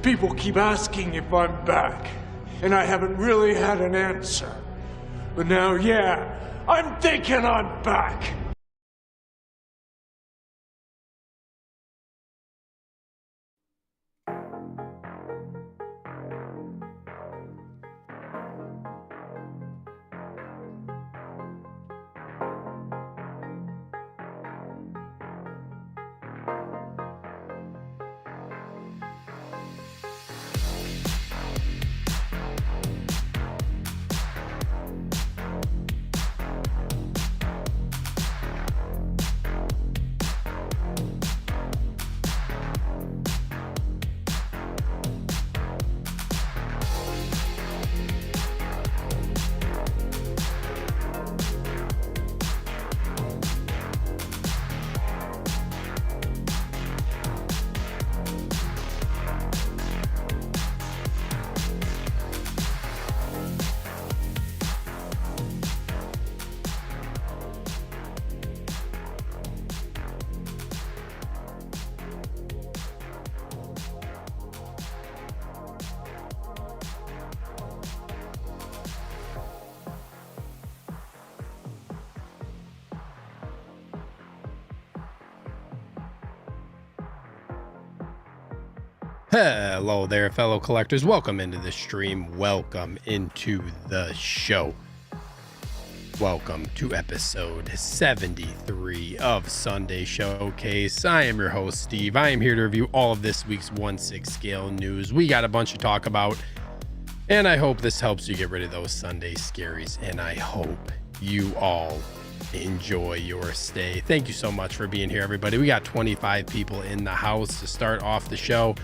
People keep asking if I'm back, and I haven't really had an answer. But now, yeah, I'm thinking I'm back. Hello there, fellow collectors. Welcome into the stream. Welcome into the show. Welcome to episode 73 of Sunday Showcase. I am your host, Steve. I am here to review all of this week's 1/6 scale news. We got a bunch to talk about, and I hope this helps you get rid of those Sunday scaries, and I hope you all enjoy your stay. Thank you so much for being here, everybody. We got 25 people in the house to start off the show.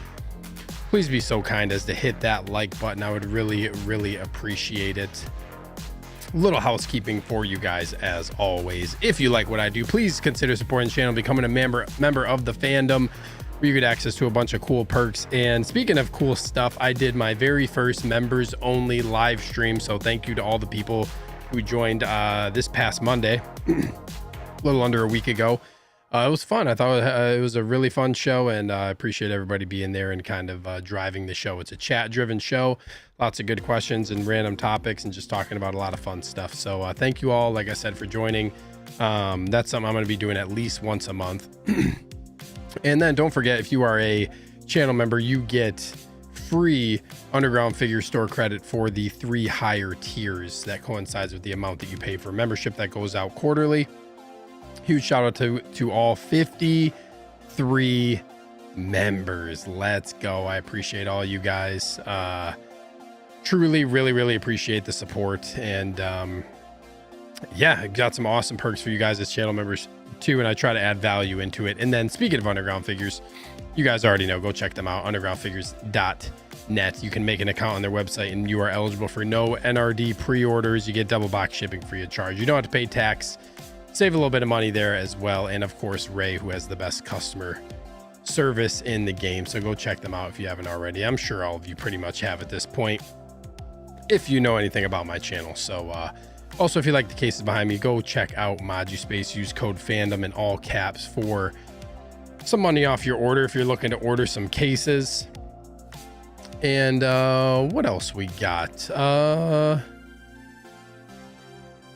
Please be so kind as to hit that like button. I would really appreciate it. A little housekeeping for you guys as always. If you like what I do, please consider supporting the channel, becoming a member of the fandom, where you get access to a bunch of cool perks. And speaking of cool stuff, I did my very first members only live stream. So thank you to all the people who joined this past Monday, a little under a week ago. It was fun. I thought it was a really fun show, and I appreciate everybody being there and kind of driving the show. It's a chat-driven show, lots of good questions and random topics, and just talking about a lot of fun stuff. So thank you all, like I said, for joining. That's something I'm going to be doing at least once a month. And then don't forget, if you are a channel member, you get free Underground Figure Store credit for the 3 higher tiers. That coincides with the amount that you pay for membership that goes out quarterly. Huge shout out to all 53 members. Let's go. I appreciate all you guys. Truly, really appreciate the support. And yeah, got some awesome perks for you guys as channel members too. And I try to add value into it. And then speaking of Underground Figures, you guys already know, go check them out. undergroundfigures.net. You can make an account on their website and you are eligible for no NRD pre-orders. You get double box shipping free of charge. You don't have to pay tax. Save a little bit of money there as well. And of course, Ray, who has the best customer service in the game. So go check them out if you haven't already. I'm sure all of you pretty much have at this point, if you know anything about my channel. So also, if you like the cases behind me, go check out MODUSPACE. Use code FANDOM in all caps for some money off your order if you're looking to order some cases. And what else we got?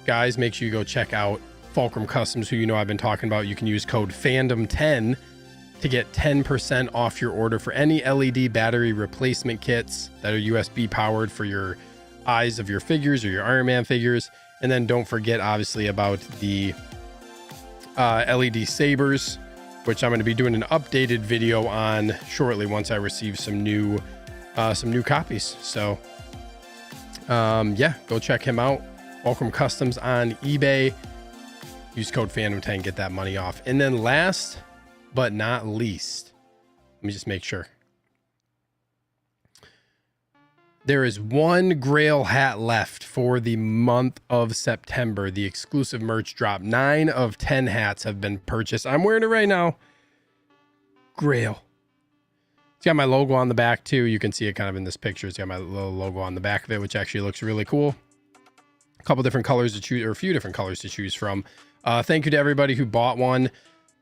Guys, make sure you go check out FULCRUM Customs, who you know I've been talking about. You can use code FANDOM10 to get 10% off your order for any LED battery replacement kits that are USB powered for your eyes of your figures or your Iron Man figures. And then don't forget, obviously, about the LED Sabers, which I'm going to be doing an updated video on shortly once I receive some new copies. So yeah, go check him out. FULCRUM Customs on eBay. Use code FANDOM10, get that money off. And then last but not least, let me just make sure. There is one Grail hat left for the month of September. The exclusive merch drop. 9 of 10 hats have been purchased. I'm wearing it right now. Grail. It's got my logo on the back too. You can see it kind of in this picture. It's got my little logo on the back of it, which actually looks really cool. A couple different colors to choose, or a few different colors to choose from. Thank you to everybody who bought one.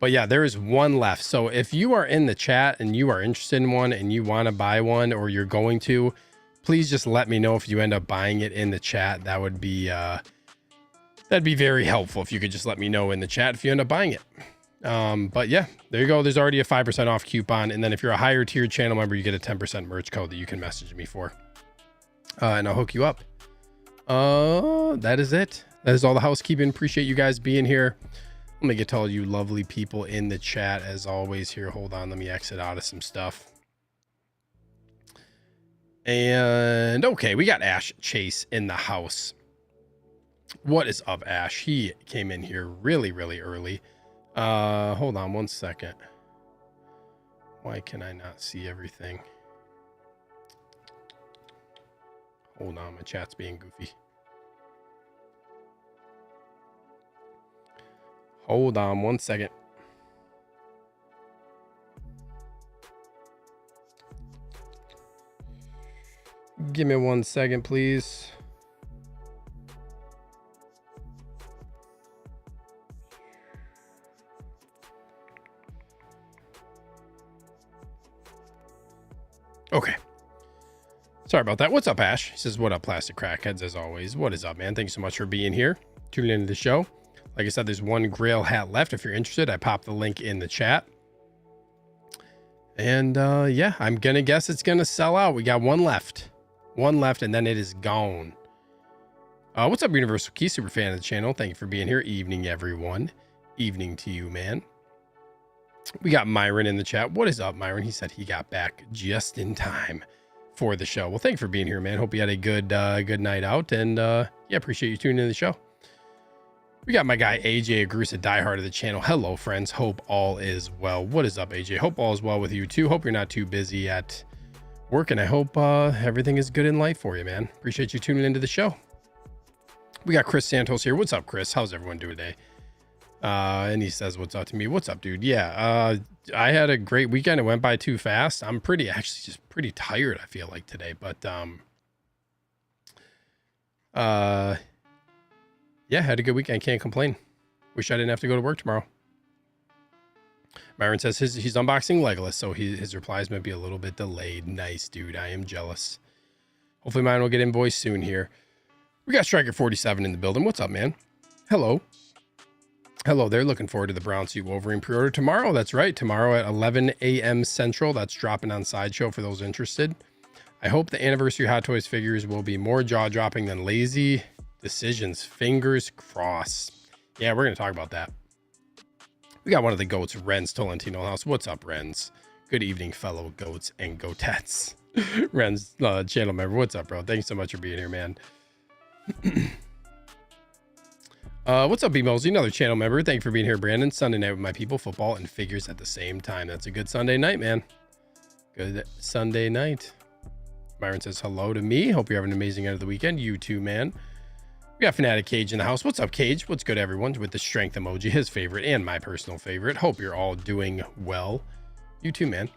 But yeah, there is one left. So if you are in the chat and you are interested in one and you want to buy one, or you're going to, please just let me know if you end up buying it in the chat. That would be that'd be very helpful if you could just let me know in the chat if you end up buying it. But yeah, there you go. There's already a 5% off coupon. And then if you're a higher tier channel member, you get a 10% merch code that you can message me for. And I'll hook you up. That is it. That is all the housekeeping. Appreciate you guys being here. Let me get to all you lovely people in the chat as always here. Hold on. Let me exit out of some stuff. And okay, we got Ash Chase in the house. What is up, Ash? He came in here really, really early. Hold on one second. Why can I not see everything? Hold on, my chat's being goofy. Hold on one second. Give me 1 second, please. Okay. Sorry about that. What's up, Ash? He says, what up, plastic crackheads, as always. What is up, man? Thanks so much for being here. Tuning into the show. Like I said, there's one Grail hat left. If you're interested, I popped the link in the chat. And yeah, I'm going to guess it's going to sell out. We got one left. One left, and then it is gone. What's up, Universal Key? Super fan of the channel. Thank you for being here. Evening, everyone. Evening to you, man. We got Myron in the chat. What is up, Myron? He said he got back just in time for the show. Well, thank you for being here, man. Hope you had a good good night out, and yeah, appreciate you tuning in the show. We got my guy AJ Agrusa, diehard of the channel. Hello, friends. Hope all is well. What is up, AJ? Hope all is well with you too. Hope you're not too busy at work, and I hope everything is good in life for you, man. Appreciate you tuning into the show. We got Chris Santos here. What's up, Chris? How's everyone doing today? And he says, what's up to me? What's up, dude? Yeah, I had a great weekend. It went by too fast. I'm actually just pretty tired, I feel like, today, but yeah, had a good weekend. Can't complain. Wish I didn't have to go to work tomorrow. Myron says he's unboxing Legolas, so his replies might be a little bit delayed. Nice, dude. I am jealous. Hopefully mine will get invoiced soon here. We got Striker 47 in the building. What's up, man? Hello. Hello there. Looking forward to the Brown Suit Wolverine pre-order tomorrow. That's right. Tomorrow at 11 a.m. Central. That's dropping on Sideshow for those interested. I hope the anniversary Hot Toys figures will be more jaw-dropping than lazy decisions. Fingers crossed. Yeah, we're going to talk about that. We got one of the goats, Renz Tolentino House. What's up, Renz? Good evening, fellow goats and goatettes. Renz, channel member. What's up, bro? Thanks so much for being here, man. What's up, B-Mosey? Another channel member. Thank you for being here, Brandon. Sunday night with my people, football and figures at the same time. That's a good Sunday night, man. Good Sunday night. Myron says hello to me. Hope you're having an amazing end of the weekend. You too, man. We got Fanatic Cage in the house. What's up, Cage? What's good, everyone? With the strength emoji, his favorite and my personal favorite. Hope you're all doing well. You too, man.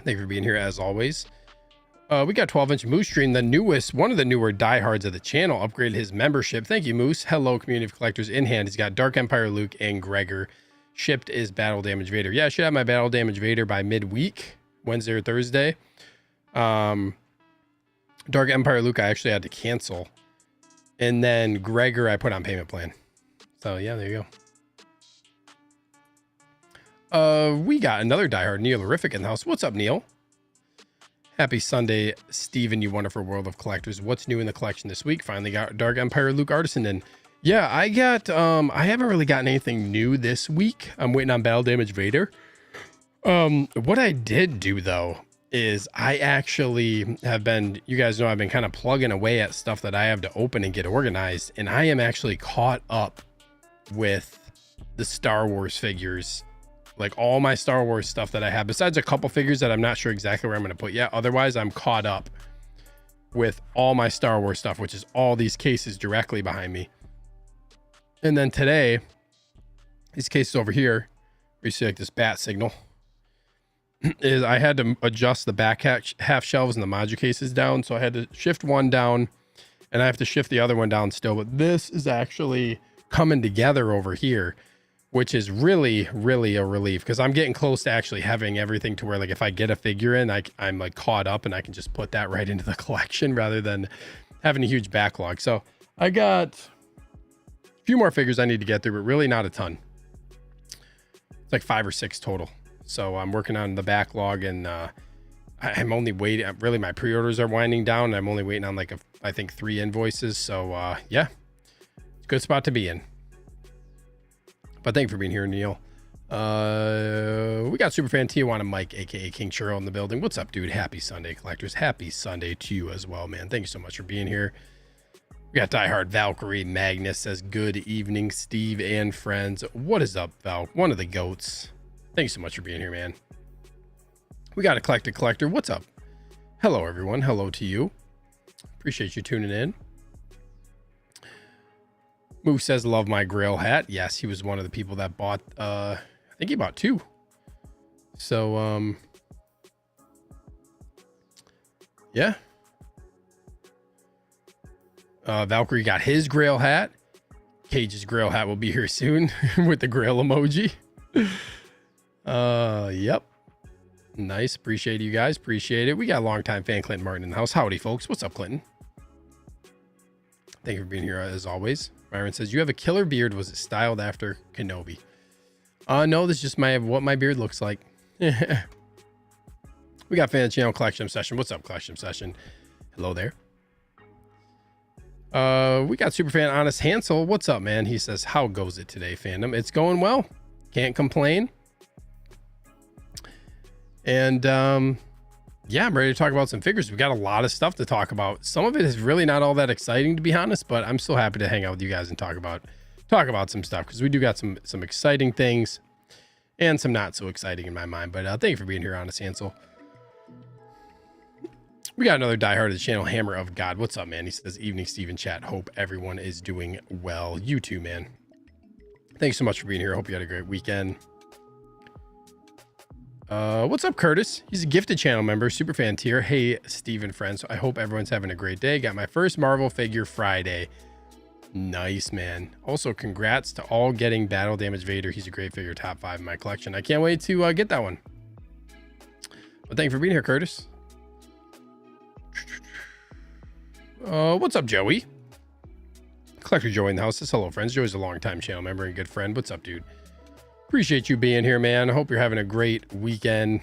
Thank you for being here as always. We got 12-inch Moose Stream, the newest, one of the newer diehards of the channel, upgraded his membership. Thank you, Moose. Hello, community of collectors in hand. He's got Dark Empire Luke and Gregor. Shipped is Battle Damage Vader. Yeah, I should have my Battle Damage Vader by midweek, Wednesday or Thursday. Dark Empire Luke, I actually had to cancel. And then Gregor, I put on payment plan. So yeah, there you go. We got another diehard, Neil Horrific, in the house. What's up, Neil? Happy Sunday, Steven, you wonderful world of collectors. What's new in the collection this week? Finally got Dark Empire Luke Artisan in. Yeah, I got, I haven't really gotten anything new this week. I'm waiting on Battle Damage Vader. What I did do, though, is I actually have been, you guys know I've been kind of plugging away at stuff that I have to open and get organized. And I am actually caught up with the Star Wars figures. Like all my Star Wars stuff that I have, besides a couple figures that I'm not sure exactly where I'm going to put yet. Otherwise, I'm caught up with all my Star Wars stuff, which is all these cases directly behind me. And then today, these cases over here, where you see like this bat signal, is I had to adjust the back half shelves and the module cases down. So I had to shift one down and I have to shift the other one down still. But this is actually coming together over here, which is really, really a relief because I'm getting close to actually having everything to where like if I get a figure in, I'm like caught up and I can just put that right into the collection rather than having a huge backlog. So I got a few more figures I need to get through, but really not a ton. It's like 5 or 6 total. So I'm working on the backlog, and I'm only waiting. Really, my pre-orders are winding down. And I'm only waiting on like I think 3 invoices. So yeah, it's a good spot to be in. But thank you for being here, Neil. We got Superfan Tijuana Mike, aka King Churro, in the building. What's up, dude? Happy Sunday, collectors. Happy Sunday to you as well, man. Thank you so much for being here. We got Diehard Valkyrie. Magnus says, good evening, Steve and friends. What is up, Val? One of the goats. Thank you so much for being here, man. We got Eclectic Collector. What's up? Hello, everyone. Hello to you. Appreciate you tuning in. Moo says, love my Grail hat. Yes, he was one of the people that bought, I think he bought 2. So, yeah. Valkyrie got his Grail hat. Cage's Grail hat will be here soon with the Grail emoji. Yep. Nice. Appreciate you guys. Appreciate it. We got a longtime fan, Clinton Martin, in the house. Howdy, folks. What's up, Clinton? Thank you for being here as always. Myron says, you have a killer beard. Was it styled after Kenobi? No, this is just what my beard looks like. We got Fan Channel Collection Session. What's up, Collection Session? Hello there. We got Superfan Honest Hansel. What's up, man? He says, how goes it today, fandom? It's going well. Can't complain. And yeah, I'm ready to talk about some figures. We got a lot of stuff to talk about. Some of it is really not all that exciting, to be honest, but I'm still happy to hang out with you guys and talk about some stuff, because we do got some exciting things and some not so exciting in my mind. But thank you for being here, Honest Hansel. We got another diehard of the channel, Hammer of God. What's up, man? He says, evening, Steven chat. Hope everyone is doing well. You too, man. Thanks so much for being here. Hope you had a great weekend. What's up, Curtis? He's a gifted channel member, super fan tier. Hey, Steven friends. I hope everyone's having a great day. Got my first Marvel figure Friday. Nice, man. Also, congrats to all getting Battle Damage Vader. He's a great figure, top 5 in my collection. I can't wait to get that one. But thank you for being here, Curtis. What's up, Joey? Collector Joey in the house says, hello, friends. Joey's a longtime channel member and good friend. What's up, dude? Appreciate you being here, man. I hope you're having a great weekend.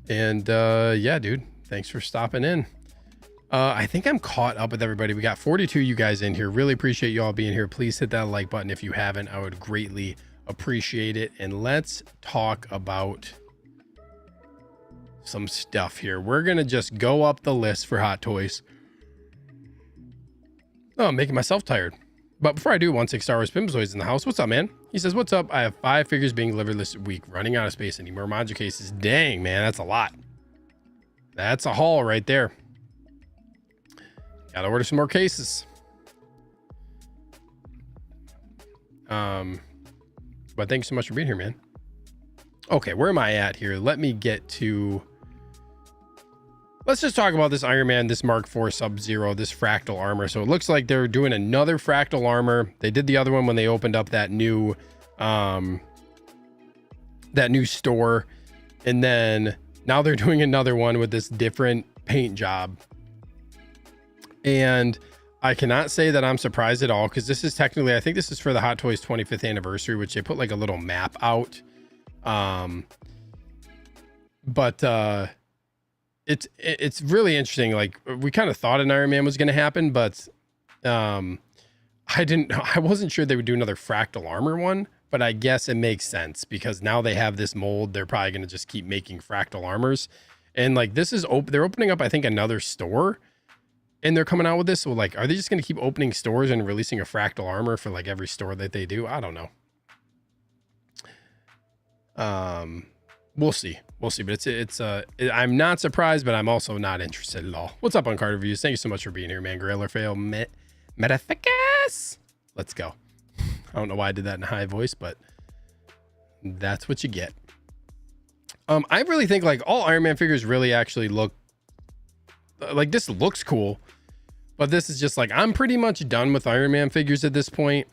And yeah, dude, thanks for stopping in. I think I'm caught up with everybody. We got 42 you guys in here. Really appreciate you all being here. Please hit that like button if you haven't. I would greatly appreciate it. And let's talk about some stuff here. We're gonna just go up the list for Hot Toys. Oh, I'm making myself tired. But before I do, 16 Star Wars Pimzoid's in the house. What's up, man? He says, what's up? I have 5 figures being delivered this week. Running out of space. Any more module cases? Dang, man, that's a lot. That's a haul right there. Gotta order some more cases. But thanks so much for being here, man. Okay, where am I at here? Let me get to... Let's just talk about this Iron Man, this Mark IV Sub-Zero, this fractal armor. So it looks like they're doing another fractal armor. They did the other one when they opened up that new store. And then now they're doing another one with this different paint job. And I cannot say that I'm surprised at all, because this is technically, I think this is for the Hot Toys 25th anniversary, which they put like a little map out. It's really interesting. Like, we kind of thought an Iron Man was going to happen, but I wasn't sure they would do another fractal armor one, but I guess it makes sense because now they have this mold. They're probably going to just keep making fractal armors. And like, this is they're opening up, I think, another store, and they're coming out with this. So like, are they just going to keep opening stores and releasing a fractal armor for like every store that they do? I don't know. We'll see. We'll see. But I'm not surprised, but I'm also not interested at all. What's up on Card Reviews? Thank you so much for being here, man. Gorilla Fail Metaficus. Let's go. I don't know why I did that in a high voice, but that's what you get. I really think like all Iron Man figures really actually look like, this looks cool, but this is just like, I'm pretty much done with Iron Man figures at this point.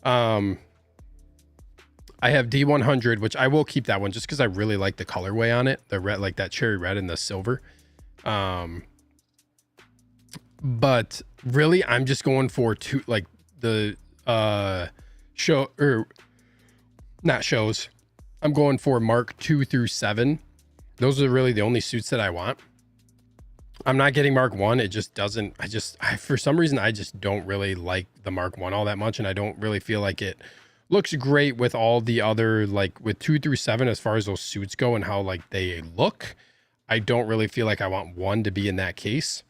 I have D100, which I will keep that one just because I really like the colorway on it. The red, like that cherry red and the silver. But really, I'm just going for two, like the show or not shows. I'm going for Mark 2 through 7. Those are really the only suits that I want. I'm not getting Mark 1. It just doesn't, for some reason, I just don't really like the Mark 1 all that much. And I don't really feel like it looks great with all the other, like with 2 through 7, as far as those suits go and how like they look. I don't really feel like I want 1 to be in that case.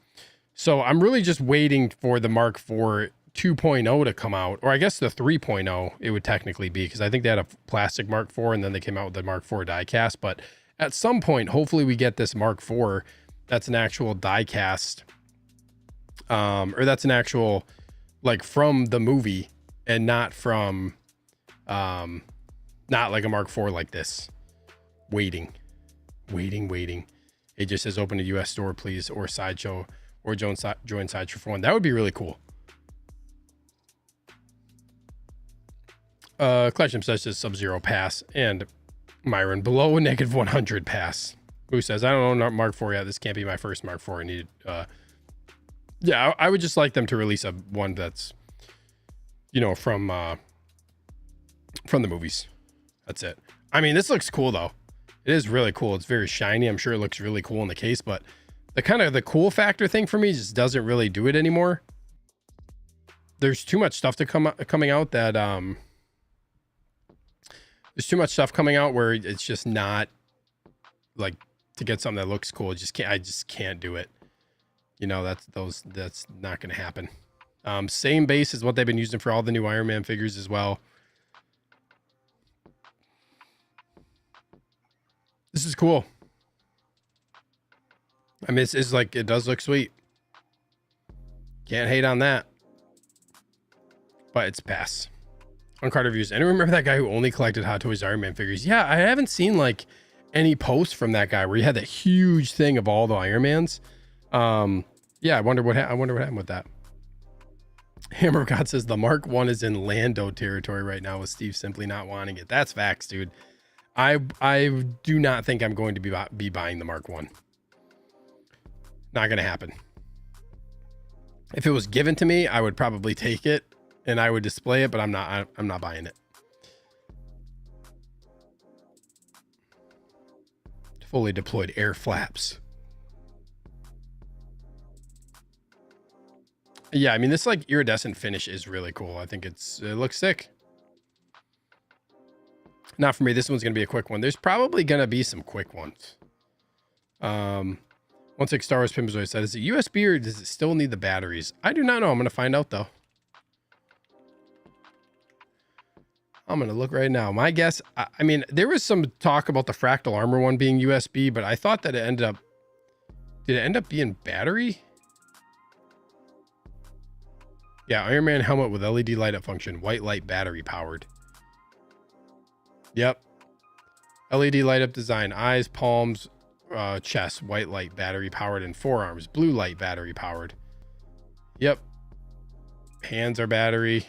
So I'm really just waiting for the Mark 4 2.0 to come out, or I guess the 3.0 it would technically be, because I think they had a plastic Mark 4 and then they came out with the Mark 4 diecast. But at some point, hopefully we get this Mark 4 that's an actual diecast, or that's an actual, like, from the movie and not from, not like a Mark 4 like this. Waiting. It just says open a US store, please, or Sideshow, or join Sideshow for 1. That would be really cool. Collection says Sub-Zero pass, and Myron below a -100 pass. Who says, I don't know Mark 4 yet. This can't be my first Mark 4. I need, yeah, I would just like them to release one that's, you know, from the movies. That's it. I mean, this looks cool though. It is really cool. It's very shiny. I'm sure it looks really cool in the case, but the kind of the cool factor thing for me just doesn't really do it anymore. There's too much stuff to coming out that, there's too much stuff coming out where it's just not like, to get something that looks cool. I just can't do it. You know, that's not going to happen. Same base is what they've been using for all the new Iron Man figures as well. This is cool. I mean, it's like, it does look sweet. Can't hate on that. But it's pass. On card reviews. Anyone remember that guy who only collected Hot Toys Iron Man figures? Yeah, I haven't seen like any posts from that guy where he had that huge thing of all the Iron Mans. Yeah, I wonder what happened with that. Hammer of God says the Mark 1 is in Lando territory right now with Steve simply not wanting it. That's facts, dude. I do not think I'm going to be buying the Mark 1. Not going to happen. If it was given to me, I would probably take it and I would display it, but I'm not buying it. Fully deployed air flaps. Yeah, I mean, this like iridescent finish is really cool. I think it looks sick. Not for me. This one's going to be a quick one. There's probably going to be some quick ones. 16 Star Wars Pimzoid said, is it USB or does it still need the batteries? I do not know. I'm going to find out though. I'm going to look right now. My guess, I mean, there was some talk about the Fractal Armor one being USB, but I thought that did it end up being battery? Yeah, Iron Man helmet with LED light up function, white light battery powered. Yep. LED light up design, eyes, palms, chest, white light battery powered, and forearms, blue light battery powered. Yep. Hands are battery.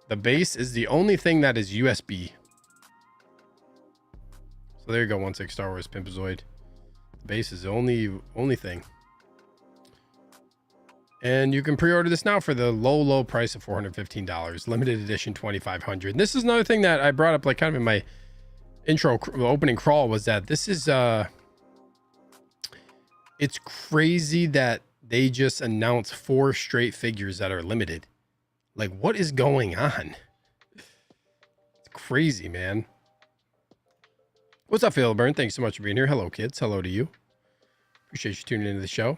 The base is the only thing that is USB. So there you go, 16 Star Wars Pimpozoid. The base is the only thing. And you can pre-order this now for the low price of $415. Limited edition 2,500. And this is another thing that I brought up like kind of in my intro opening crawl, was that this is it's crazy that they just announced 4 straight figures that are limited. Like, what is going on? It's crazy, man. What's up, Philburn? Thanks so much for being here. Hello, kids. Hello to you. Appreciate you tuning into the show.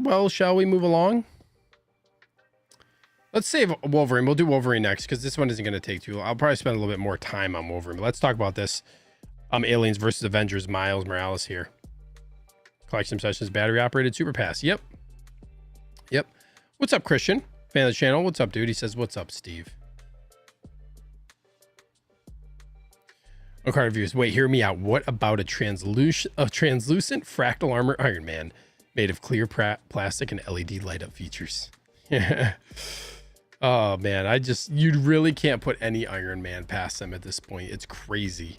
Well, shall we move along? Let's save Wolverine. We'll do Wolverine next because this one isn't going to take too long. I'll probably spend a little bit more time on Wolverine. But let's talk about this. Aliens versus Avengers, Miles Morales here. Collection sessions, battery operated super pass. Yep. What's up, Christian? Fan of the channel. What's up, dude? He says, what's up, Steve? No card reviews. Wait, hear me out. What about a translucent fractal armor Iron Man? made of clear plastic and LED light up features. Oh man, you really can't put any Iron Man past them at this point. It's crazy.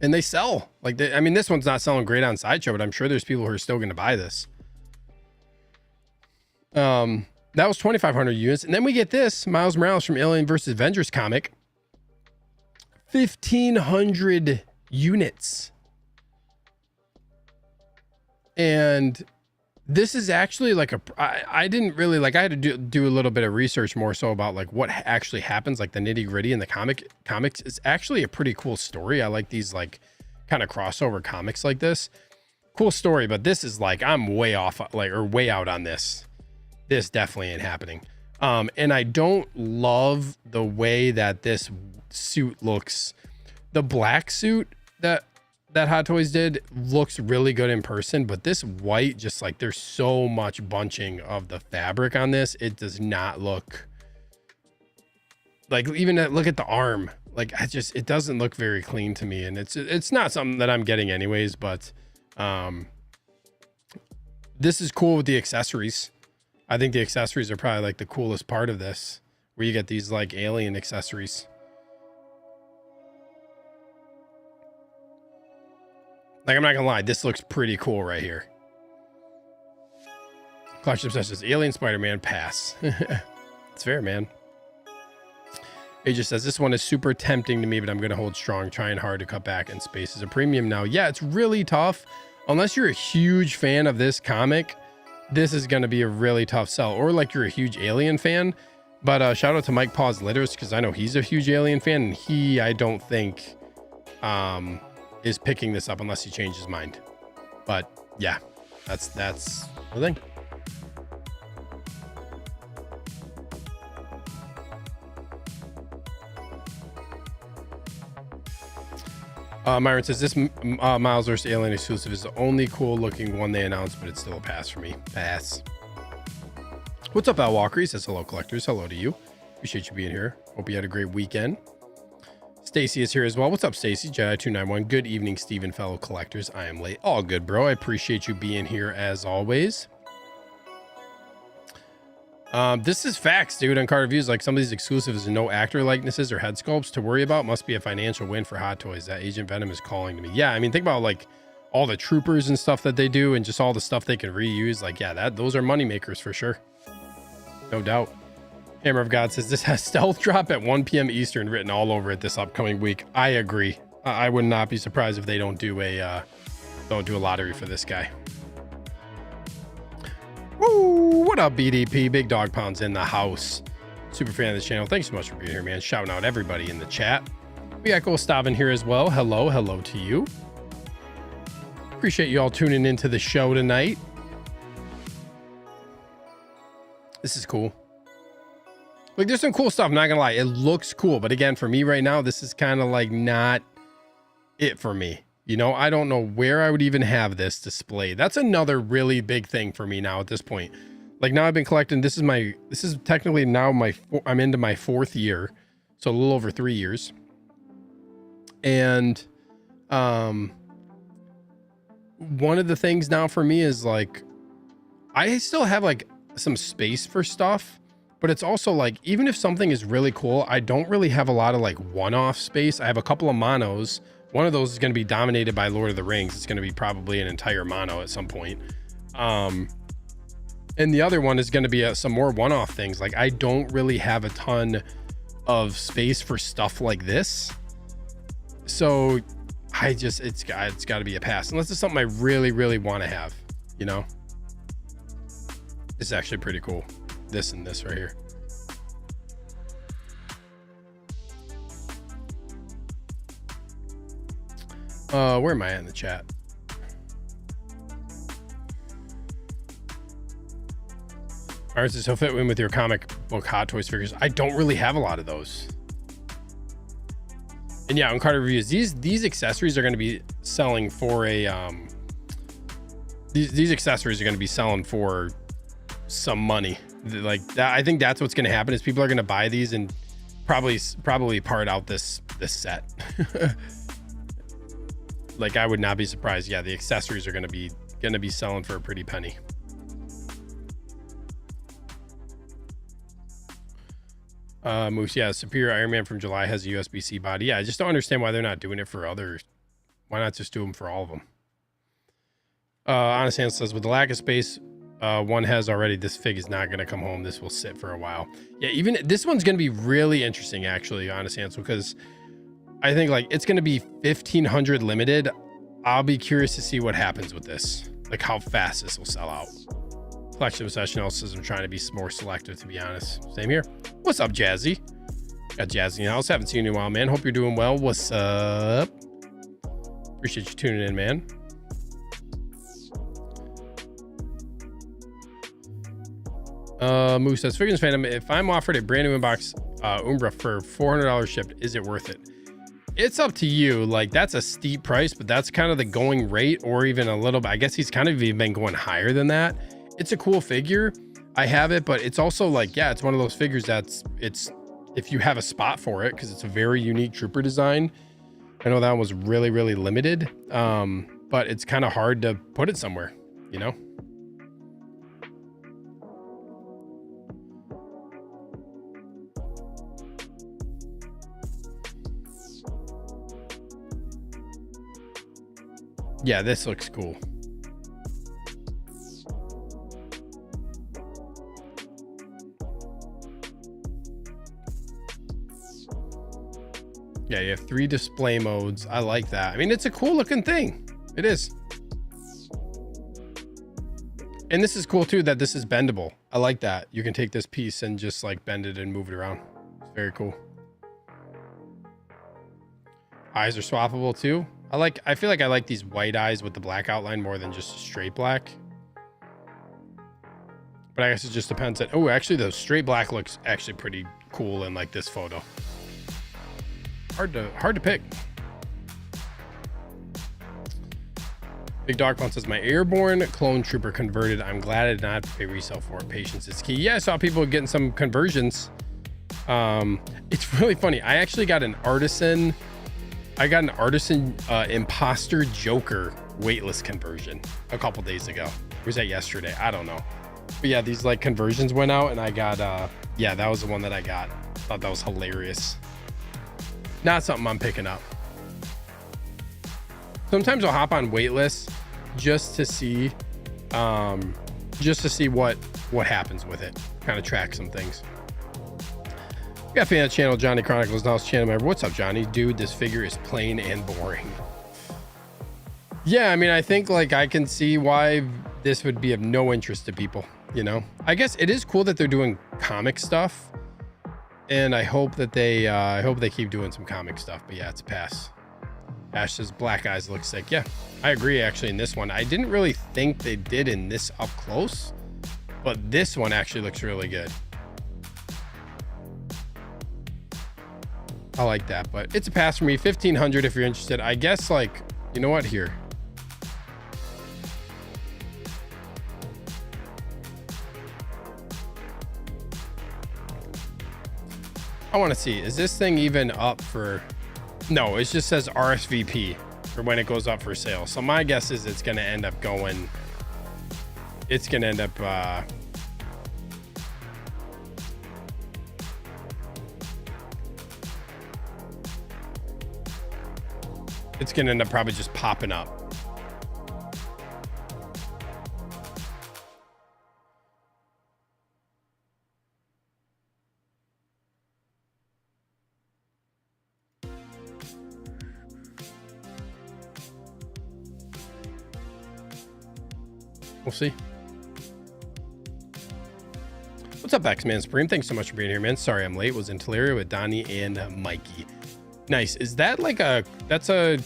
And they sell like I mean, this one's not selling great on Sideshow, but I'm sure there's people who are still going to buy this. That was 2,500 units. And then we get this Miles Morales from Alien vs. Avengers comic. 1,500 units. And this is actually like I didn't really like, I had to do a little bit of research more so about like what actually happens, like the nitty gritty in the comics. It's actually a pretty cool story. I like these like kind of crossover comics like this. Cool story, but this is like, I'm way off, like, or way out on this. This definitely ain't happening. And I don't love the way that this suit looks. The black suit that Hot Toys did looks really good in person, but this white, just like there's so much bunching of the fabric on this. It does not look like, even look at the arm. Like it doesn't look very clean to me. And it's not something that I'm getting anyways, but this is cool with the accessories. I think the accessories are probably like the coolest part of this, where you get these like alien accessories. Like, I'm not gonna lie, this looks pretty cool right here. Clutch Obsessions, Alien Spider-Man, pass. It's fair, man. It just says, this one is super tempting to me, but I'm gonna hold strong, trying hard to cut back, and space is a premium now. Yeah, it's really tough. Unless you're a huge fan of this comic, this is going to be a really tough sell, or like you're a huge Alien fan. But shout out to Mike Paws Litters, because I know he's a huge Alien fan, and he, I don't think is picking this up unless he changes his mind. But yeah, that's the thing. Myron says, this Miles vs. Alien exclusive is the only cool looking one they announced, but it's still a pass for me. Pass. What's up, Al Walker? He says, hello, collectors. Hello to you. Appreciate you being here. Hope you had a great weekend. Stacy is here as well. What's up, Stacy? Jedi291. Good evening, Stephen, fellow collectors. I am late. All good, bro. I appreciate you being here as always. This is facts, dude. On card reviews, like some of these exclusives and no actor likenesses or head sculpts to worry about must be a financial win for Hot Toys. That Agent Venom is calling to me. Yeah, I mean, think about like all the troopers and stuff that they do, and just all the stuff they can reuse. Like, yeah, those are money makers for sure. No doubt. Hammer of God says, this has stealth drop at 1 p.m. Eastern written all over it this upcoming week. I agree. I would not be surprised if they don't do a lottery for this guy. Woo! What up, BDP? Big Dog Pound's in the house. Super fan of this channel. Thanks so much for being here, man. Shouting out everybody in the chat. We got Gustav in here as well. Hello to you. Appreciate you all tuning into the show tonight. This is cool. Like, there's some cool stuff, I'm not gonna lie. It looks cool, but again, for me right now, this is kind of like not it for me. You know, I don't know where I would even have this displayed. That's another really big thing for me now at this point. Like, now I've been collecting, this is technically now I'm into my 4th year. So a little over 3 years. And one of the things now for me is like, I still have like some space for stuff, but it's also like, even if something is really cool, I don't really have a lot of like one-off space. I have a couple of monos. One of those is going to be dominated by Lord of the Rings. It's going to be probably an entire mono at some point. And the other one is going to be some more one-off things. Like, I don't really have a ton of space for stuff like this. So it's got to be a pass. Unless it's something I really, really want to have, you know? It's actually pretty cool. This and this right here. Where am I at in the chat? Alright, so he'll fit in with your comic book Hot Toys figures. I don't really have a lot of those. And yeah, on card reviews, these accessories are going to be selling for a these accessories are going to be selling for some money. Like that, I think that's what's going to happen is people are going to buy these and probably part out this set. like, I would not be surprised. Yeah, the accessories are gonna be selling for a pretty penny. Moose, yeah, Superior Iron Man from July has a USB-C body. Yeah, I just don't understand why they're not doing it for others. Why not just do them for all of them? Honest Answer says, with the lack of space one has already, this fig is not going to come home. This will sit for a while. Yeah, even this one's going to be really interesting, actually, Honest Answer, because I think like it's going to be 1,500 limited. I'll be curious to see what happens with this, like how fast this will sell out. Collection Obsession also says, I'm trying to be more selective, to be honest. Same here. What's up, Jazzy? Got Jazzy in the house. Haven't seen you in a while, man. Hope you're doing well. What's up? Appreciate you tuning in, man. Moose says, Figures Fandom, if I'm offered a brand new inbox Umbra for $400 shipped, is it worth it? It's up to you. Like, that's a steep price, but that's kind of the going rate, or even a little bit. I guess he's kind of even been going higher than that. It's a cool figure. I have it, but it's also like, yeah, it's one of those figures that's, it's, if you have a spot for it, because it's a very unique trooper design. I know that one was really, really limited, but it's kind of hard to put it somewhere, you know? Yeah, this looks cool. Yeah, you have 3 display modes. I like that. I mean, it's a cool looking thing. It is. And this is cool too, that this is bendable. I like that. You can take this piece and just like bend it and move it around. It's very cool. Eyes are swappable too. I feel like I like these white eyes with the black outline more than just straight black. But I guess it just depends on, oh, actually the straight black looks actually pretty cool in like this photo. Hard to pick. Big Dog Pound says, my airborne clone trooper converted. I'm glad I did not pay resale for it. Patience is key. Yeah, I saw people getting some conversions. It's really funny. I actually got an artisan. I got an artisan imposter Joker waitlist conversion a couple days ago. Or was that yesterday? I don't know. But yeah, these like conversions went out, and I got yeah, that was the one that I got. Thought that was hilarious. Not something I'm picking up. Sometimes I'll hop on waitlists just to see what happens with it. Kind of track some things. We got a fan of the channel, Johnny Chronicles, now it's channel member. What's up, Johnny? Dude, this figure is plain and boring. Yeah, I mean, I think like I can see why this would be of no interest to people, you know? I guess it is cool that they're doing comic stuff. And I hope that they keep doing some comic stuff. But yeah, it's a pass. Ash says black eyes look sick. Yeah, I agree actually in this one. I didn't really think they did in this up close, but this one actually looks really good. I like that, but it's a pass for me. 1,500 if you're interested. I guess like, you know what, here. I want to see, is this thing even up for, no, it just says RSVP for when it goes up for sale. So my guess is it's going to end up going, it's going to end up, it's going to end up probably just popping up. We'll see. What's up, X-Man Supreme? Thanks so much for being here, man. Sorry I'm late. Was in Teleria with Donnie and Mikey. Nice. Is that like a, that's a,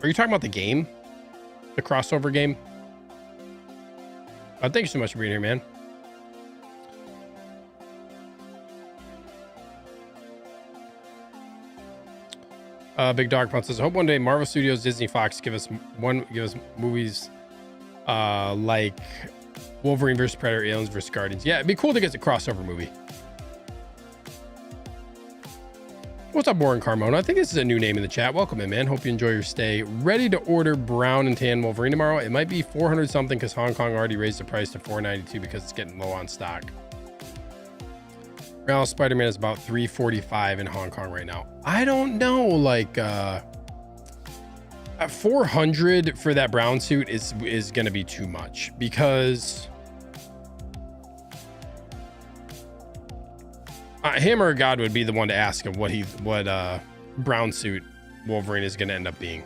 are you talking about the game? The crossover game? Thank you so much for being here, man. Big Dog Pound says, I hope one day Marvel Studios, Disney, Fox give us movies like Wolverine vs. Predator, Aliens vs. Guardians. Yeah, it'd be cool to get a crossover movie. What's up, Warren Carmona? I think this is a new name in the chat. Welcome in, man. Hope you enjoy your stay. Ready to order brown and tan Wolverine tomorrow. It might be 400 something because Hong Kong already raised the price to 492 because it's getting low on stock. Now Spider-Man is about 345 in Hong Kong right now. I don't know, like 400 for that brown suit is gonna be too much because Hammer of God would be the one to ask him what brown suit Wolverine is gonna end up being.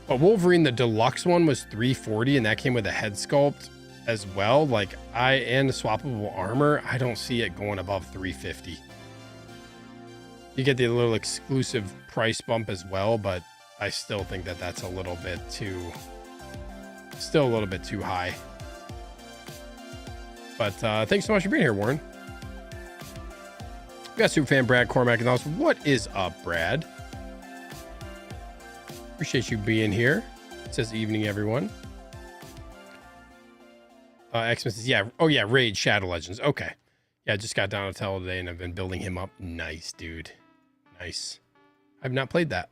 But Wolverine, the deluxe one, was 340 and that came with a head sculpt as well, like and swappable armor. I don't see it going above 350. You get the little exclusive price bump as well, but I still think that that's a little bit too high. But thanks so much for being here, Warren. We got Superfan Brad Cormack in the house. What is up, Brad? Appreciate you being here. It says evening, everyone. X-Men says, yeah. Oh, yeah. Raid Shadow Legends. Okay. Yeah, I just got Donatello today and I've been building him up. Nice, dude. Nice. I've not played that.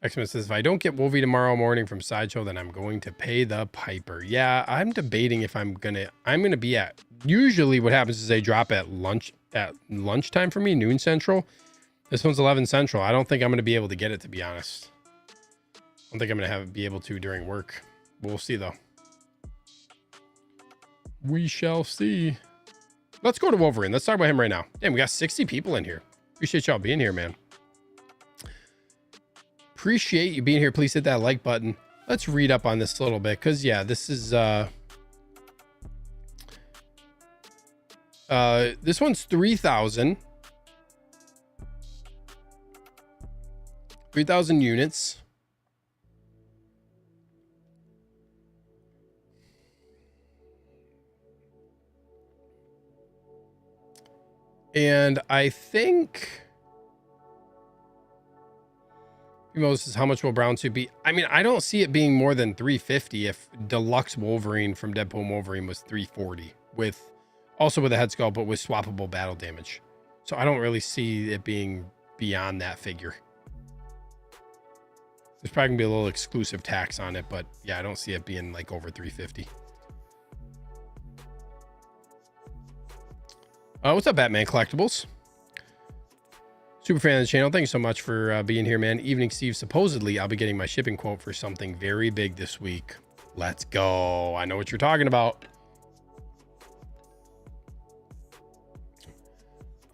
X-Men says, if I don't get Wolvie tomorrow morning from Sideshow, then I'm going to pay the piper. Yeah, I'm debating if I'm gonna be at, usually what happens is they drop at lunchtime for me, noon central. This one's 11 central. I don't think I'm going to be able to get it, to be honest. I don't think I'm going to be able to during work. But we'll see, though. We shall see. Let's go to Wolverine. Let's talk about him right now. Damn, we got 60 people in here. Appreciate y'all being here, man. Appreciate you being here. Please hit that like button. Let's read up on this a little bit, because, yeah, this is... this one's 3,000. 3,000 units. And I think Moses, how much will brown suit be? I mean, I don't see it being more than 350 if deluxe Wolverine from Deadpool and Wolverine was 340 with also with a head sculpt, but with swappable battle damage. So I don't really see it being beyond that figure. There's probably gonna be a little exclusive tax on it, but yeah, I don't see it being like over 350. What's up, Batman Collectibles? Super fan of the channel. Thank you so much for being here, man. Evening, Steve. Supposedly, I'll be getting my shipping quote for something very big this week. Let's go. I know what you're talking about.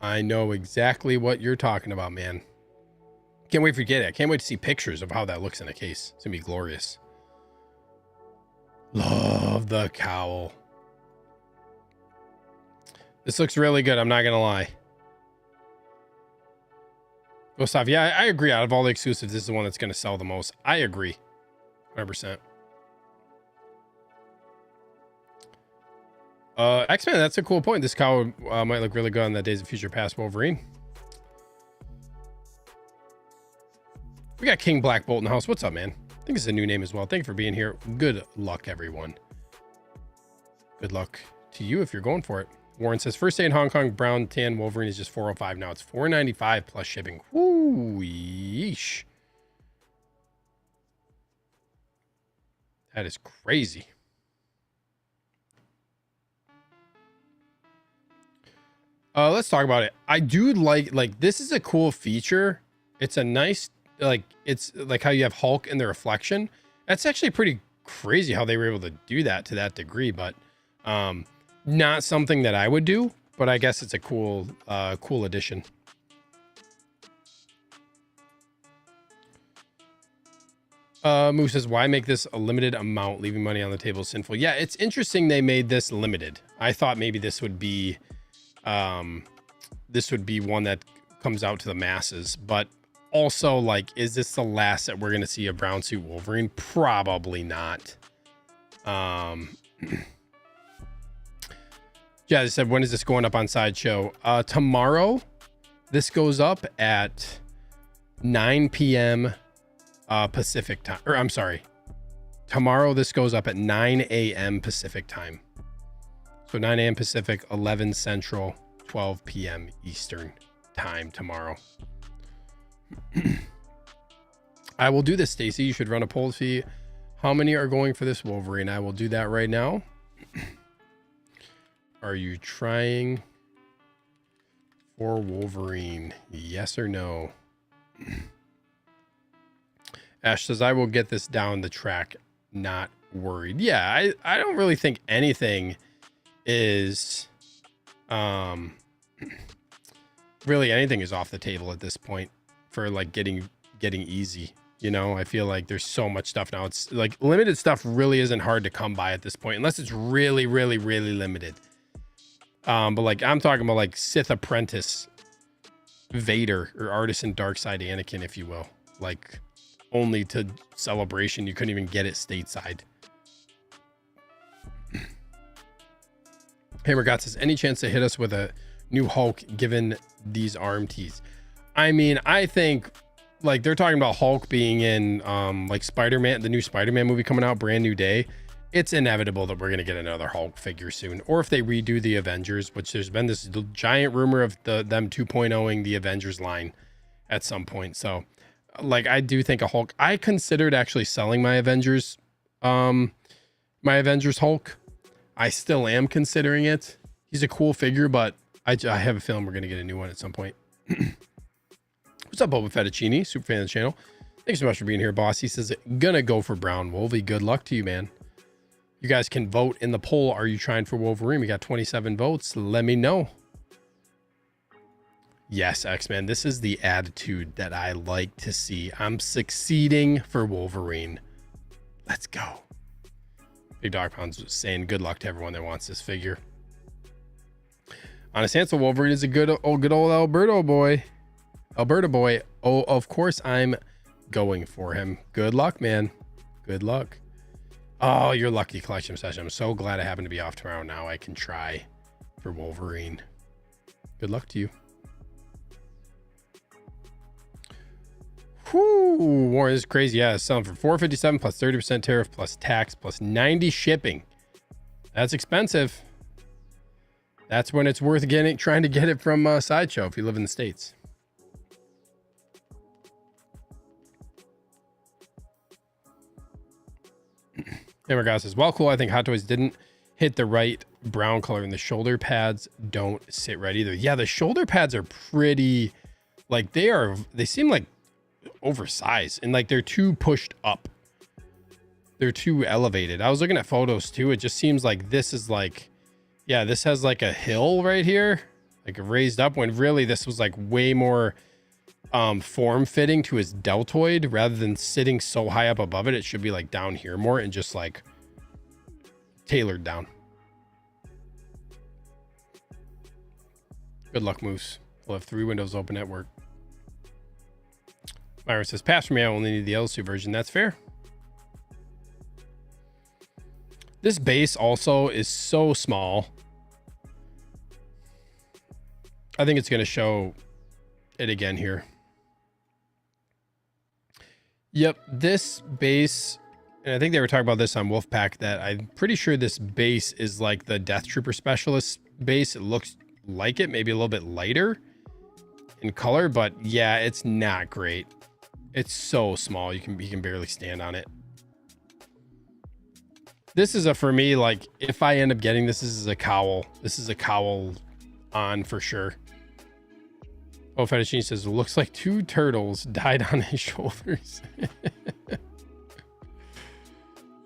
I know exactly what you're talking about, man. Can't wait for you to get it. I can't wait to see pictures of how that looks in a case. It's gonna be glorious. Love the cowl. This looks really good. I'm not gonna lie. Gustav, yeah, I agree. Out of all the exclusives, this is the one that's gonna sell the most. I agree, 100%. X-Men, that's a cool point. This cowl might look really good on that Days of Future Past Wolverine. We got King Black Bolt in the house. What's up, man? I think it's a new name as well. Thank you for being here. Good luck, everyone. Good luck to you if you're going for it. Warren says, first day in Hong Kong, brown tan Wolverine is just 405 now. It's 495 plus shipping. Woo, yeesh. That is crazy. Let's talk about it. I do like this is a cool feature. It's a nice, like, it's like how you have Hulk in the reflection. That's actually pretty crazy how they were able to do that to that degree, but not something that I would do, but I guess it's a cool cool addition. Moose says, why make this a limited amount? Leaving money on the table is sinful. Yeah, it's interesting they made this limited. I thought maybe this would be one that comes out to the masses, but also, like, is this the last that we're gonna see a brown suit Wolverine? Probably not. Yeah, they said, when is this going up on Sideshow? Tomorrow. This goes up at 9 p.m. Pacific time, or I'm sorry, tomorrow this goes up at 9 a.m. Pacific time. So 9 a.m. Pacific, 11 Central, 12 p.m. Eastern time tomorrow. I will do this, Stacy. You should run a poll to see how many are going for this Wolverine. I will do that right now. Are you trying for Wolverine? Yes or no? Ash says, I will get this down the track. Not worried. Yeah, I don't really think anything is really anything is off the table at this point for like getting easy. You know, I feel like there's so much stuff now. It's like limited stuff really isn't hard to come by at this point, unless it's really, really, really limited. But like I'm talking about like Sith Apprentice Vader or Artisan Darkseid Anakin, if you will. Like only to Celebration, you couldn't even get it stateside. Hammergot says, any chance to hit us with a new Hulk given these arm tees? I mean, I think like they're talking about Hulk being in like Spider-Man, the new Spider-Man movie coming out, Brand New Day. It's inevitable that we're going to get another Hulk figure soon. Or if they redo the Avengers, which there's been this giant rumor of them 2.0ing the Avengers line at some point. So like I do think a Hulk, I considered actually selling my Avengers Hulk. I still am considering it. He's a cool figure, but I have a feeling we're going to get a new one at some point. What's up, Boba Fettuccine? Super fan of the channel. Thanks so much for being here, boss. He says, gonna go for Brown Wolvie. Good luck to you, man. You guys can vote in the poll. Are you trying for Wolverine? We got 27 votes. Let me know. Yes, X-Man. This is the attitude that I like to see. I'm succeeding for Wolverine. Let's go. Big Dog Pound's saying good luck to everyone that wants this figure. Honest answer, Wolverine is a good old Alberta boy. Oh, of course I'm going for him. Good luck, man. Good luck. Oh, your lucky collection session. I'm so glad I happen to be off tomorrow. Now I can try for Wolverine. Good luck to you. Whoo, Warren, this is crazy. Yeah, it's selling for $457 plus 30% tariff plus tax plus 90 shipping. That's expensive. That's when it's worth trying to get it from Sideshow if you live in the States. Hammergas says, well, cool. I think Hot Toys didn't hit the right brown color and the shoulder pads don't sit right either. Yeah, the shoulder pads are pretty, like they seem like oversized and like they're too pushed up. They're too elevated. I was looking at photos too. It just seems like this is like, yeah, this has like a hill right here, like raised up, when really this was like way more form fitting to his deltoid rather than sitting so high up above it. It should be like down here more and just like tailored down. Good luck, Moose. We'll have 3 windows open at work. Myra says, pass for me. I only need the L2 version. That's fair. This base also is so small. I think it's going to show it again here. Yep, this base, and I think they were talking about this on Wolfpack, that I'm pretty sure this base is like the Death Trooper Specialist base. It looks like it, maybe a little bit lighter in color, but yeah, it's not great. It's so small, you can barely stand on it. This is for me, like if I end up getting this is a cowl. This is a cowl on for sure. Oh, Fettuccine says, looks like 2 turtles died on his shoulders.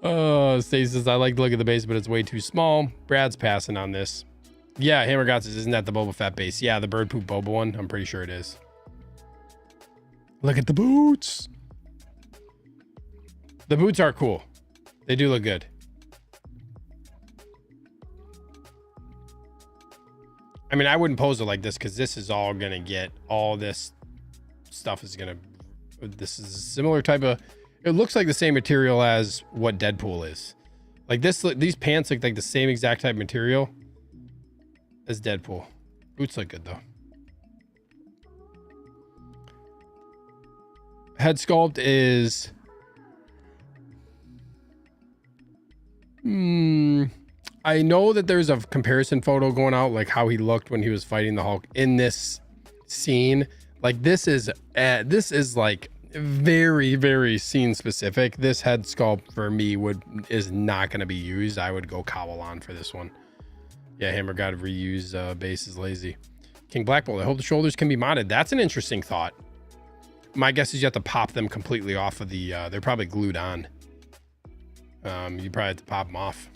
Oh, Stacey says, I like the look of the base, but it's way too small. Brad's passing on this. Yeah, Hammergot says, isn't that the Boba Fett base? Yeah, the bird poop Boba one. I'm pretty sure it is. Look at the boots. The boots are cool. They do look good. I mean, I wouldn't pose it like this because this is all going to get, all this stuff is going to, this is a similar type of, it looks like the same material as what Deadpool is. Like this, these pants look like the same exact type of material as Deadpool. Boots look good though. Head sculpt is I know that there's a comparison photo going out, like how he looked when he was fighting the Hulk in this scene. Like this is like very, very scene specific. This head sculpt for me is not going to be used. I would go Cowl on for this one. Yeah, Hammer God reuse base is lazy. King Black Bolt, I hope the shoulders can be modded. That's an interesting thought. My guess is you have to pop them completely off of the, they're probably glued on. You probably have to pop them off.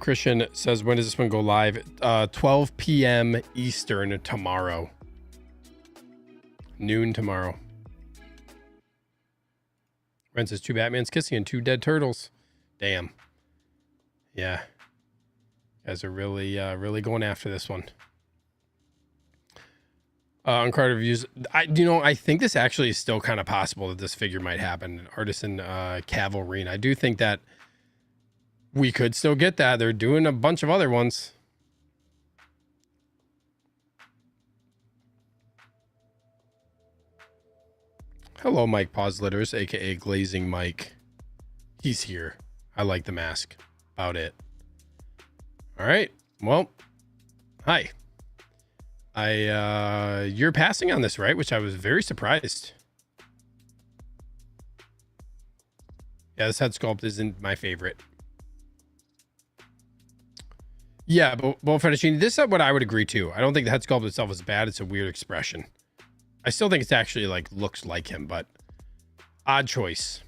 Christian says, when does this one go live? 12 p.m. Eastern tomorrow. Noon tomorrow. Ren says 2 Batmans kissing and 2 dead turtles. Damn. Yeah. You guys are really, really going after this one. Uncarded reviews. I think this actually is still kind of possible that this figure might happen. Artisan Cavalry. I do think that we could still get that. They're doing a bunch of other ones. Hello, Mike Poslitters, aka Glazing Mike. He's here. I like the mask. About it. All right. Well, hi. You're passing on this, right? Which I was very surprised. Yeah, this head sculpt isn't my favorite. Yeah, but Fettuccine, this is what I would agree to. I don't think the head sculpt itself is bad. It's a weird expression. I still think it's actually like looks like him, but odd choice.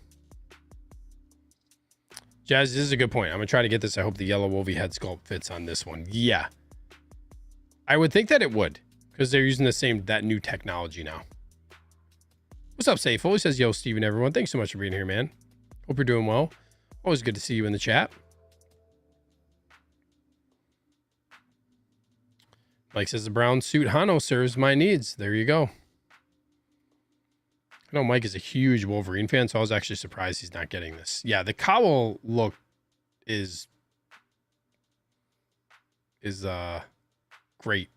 Jazz, this is a good point. I'm gonna try to get this. I hope the yellow Wolvie head sculpt fits on this one. Yeah, I would think that it would, because they're using that new technology now. What's up, Sayful? He says, yo, Steven, everyone. Thanks so much for being here, man. Hope you're doing well. Always good to see you in the chat. Mike says, the brown suit Hano serves my needs. There you go. I know Mike is a huge Wolverine fan, so I was actually surprised he's not getting this. Yeah, the cowl look is great.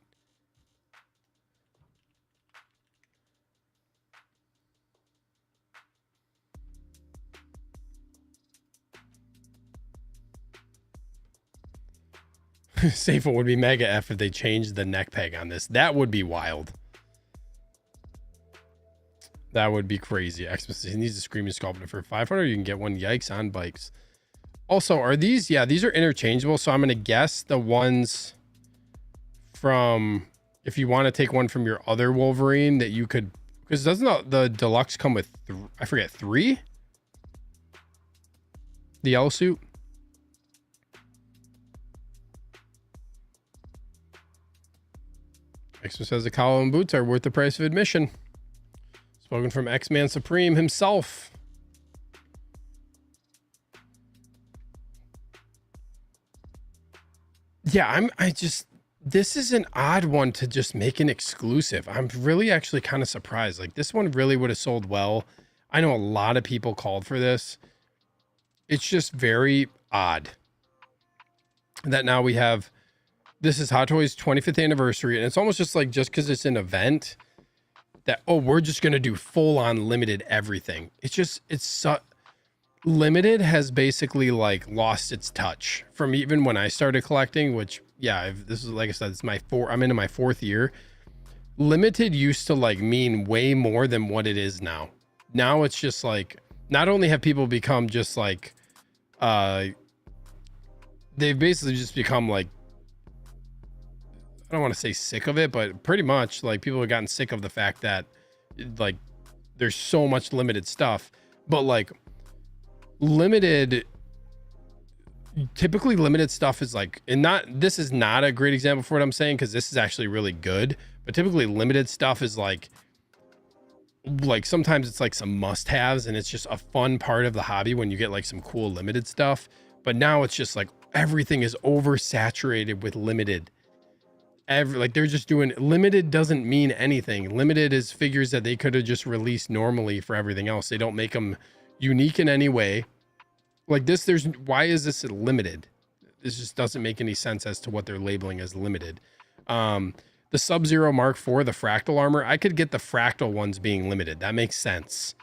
Safer would be mega F if they changed the neck peg on this. That would be wild. That would be crazy. Xmas needs a screaming sculptor for 500. You can get one. Yikes on bikes. Also, are these? Yeah, these are interchangeable. So I'm going to guess the ones from, if you want to take one from your other Wolverine that you could, because doesn't the deluxe come with, I forget, 3? The yellow suit? Xmas says the collar and boots are worth the price of admission. Spoken from X-Man Supreme himself. Yeah, this is an odd one to just make an exclusive. I'm really actually kind of surprised. Like, this one really would have sold well. I know a lot of people called for this. It's just very odd that now we have, this is Hot Toys 25th anniversary, and it's almost just like, just because it's an event, that, oh, we're just going to do full on limited everything. Limited has basically like lost its touch from even when I started collecting, which, yeah, this is, like I said, it's I'm into my 4th year. Limited used to like mean way more than what it is now. Now it's just like, not only have people become just like, they've basically just become like, I don't want to say sick of it, but pretty much like people have gotten sick of the fact that like there's so much limited stuff. But like typically limited stuff is like, and this is not a great example for what I'm saying, because this is actually really good, but typically limited stuff is like sometimes it's like some must-haves, and it's just a fun part of the hobby when you get like some cool limited stuff. But now it's just like everything is oversaturated with limited. Like they're just doing limited doesn't mean anything. Limited is figures that they could have just released normally for everything else. They don't make them unique in any way. Like this, why is this limited? This just doesn't make any sense as to what they're labeling as limited. The Sub-Zero Mark IV, the fractal armor, I could get the fractal ones being limited. That makes sense.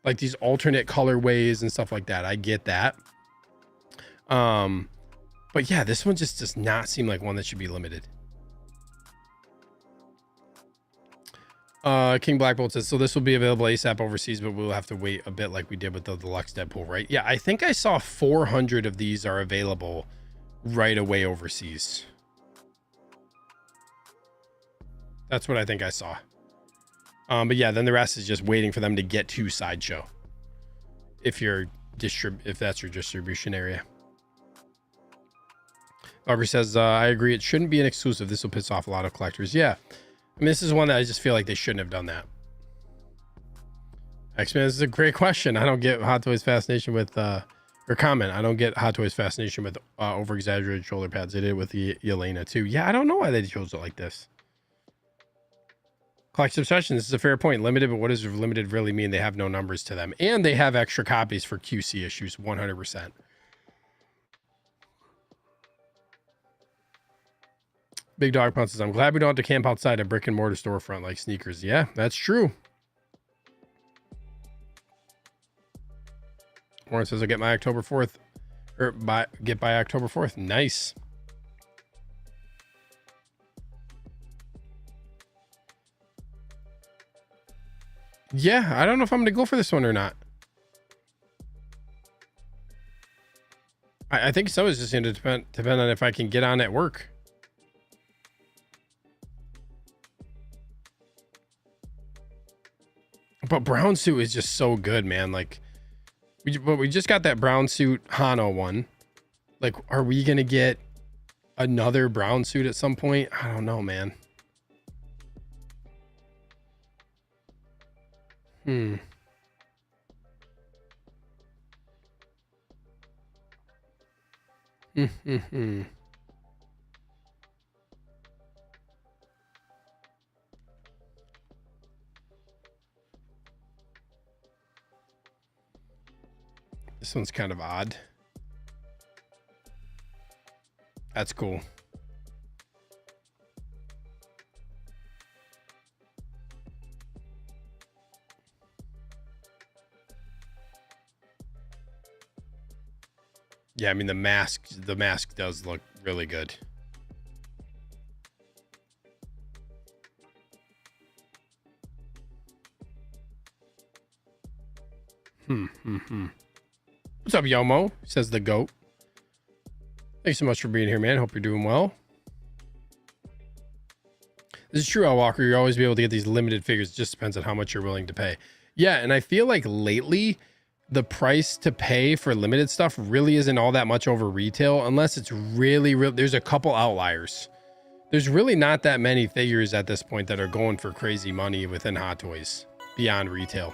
like these alternate colorways and stuff like that. I get that. But yeah, this one just does not seem like one that should be limited. King Blackbolt says, so this will be available ASAP overseas, but we'll have to wait a bit like we did with the deluxe Deadpool, right? Yeah, I think I saw 400 of these are available right away overseas. That's what I think I saw. But yeah, then the rest is just waiting for them to get to Sideshow. If that's your distribution area. Aubrey says, I agree. It shouldn't be an exclusive. This will piss off a lot of collectors. Yeah. I mean, this is one that I just feel like they shouldn't have done that. X-Men, this is a great question. I don't get Hot Toys fascination with, or comment. I don't get Hot Toys fascination with over-exaggerated shoulder pads. They did it with the Elena too. Yeah, I don't know why they chose it like this. Collector's obsession. This is a fair point. Limited, but what does limited really mean? They have no numbers to them. And they have extra copies for QC issues, 100%. Big Dog Pound says, I'm glad we don't have to camp outside a brick and mortar storefront like sneakers. Yeah, that's true. Warren says, I'll get my October 4th, or get by October 4th. Nice. Yeah, I don't know if I'm going to go for this one or not. I think some is just going to depend on if I can get on at work. But brown suit is just so good, man. Like, we just got that brown suit Hano one. Like, are we going to get another brown suit at some point? I don't know, man. This one's kind of odd. That's cool. Yeah, I mean the mask does look really good. What's up, Yomo? Says the goat. Thanks so much for being here, man. Hope you're doing well. This is true, Al Walker. You'll always be able to get these limited figures. It just depends on how much you're willing to pay. Yeah, and I feel like lately the price to pay for limited stuff really isn't all that much over retail, unless it's really there's a couple outliers. There's really not that many figures at this point that are going for crazy money within Hot Toys beyond retail.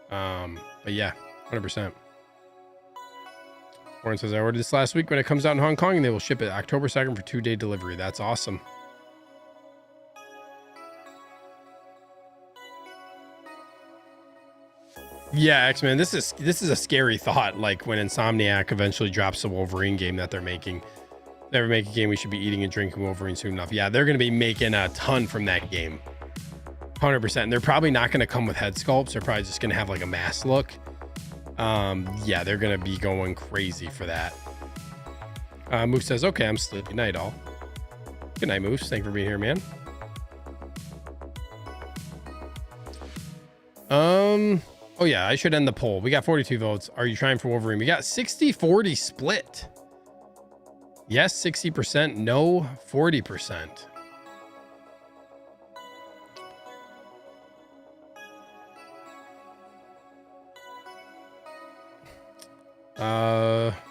But yeah, 100%. Warren says, I ordered this last week. When it comes out in Hong Kong, and they will ship it October 2nd for 2-day delivery. That's awesome. Yeah, X-Men, this is a scary thought. Like when Insomniac eventually drops the Wolverine game that they're making. Never make a game we should be eating and drinking Wolverine soon enough. Yeah, they're going to be making a ton from that game. 100%. And they're probably not going to come with head sculpts. They're probably just going to have like a mask look. Yeah, they're going to be going crazy for that. Moose says, okay, I'm asleep. Good night, all. Good night, Moose. Thank you for being here, man. Oh yeah, I should end the poll. We got 42 votes. Are you trying for Wolverine? We got 60-40 split. Yes, 60%. No, 40%.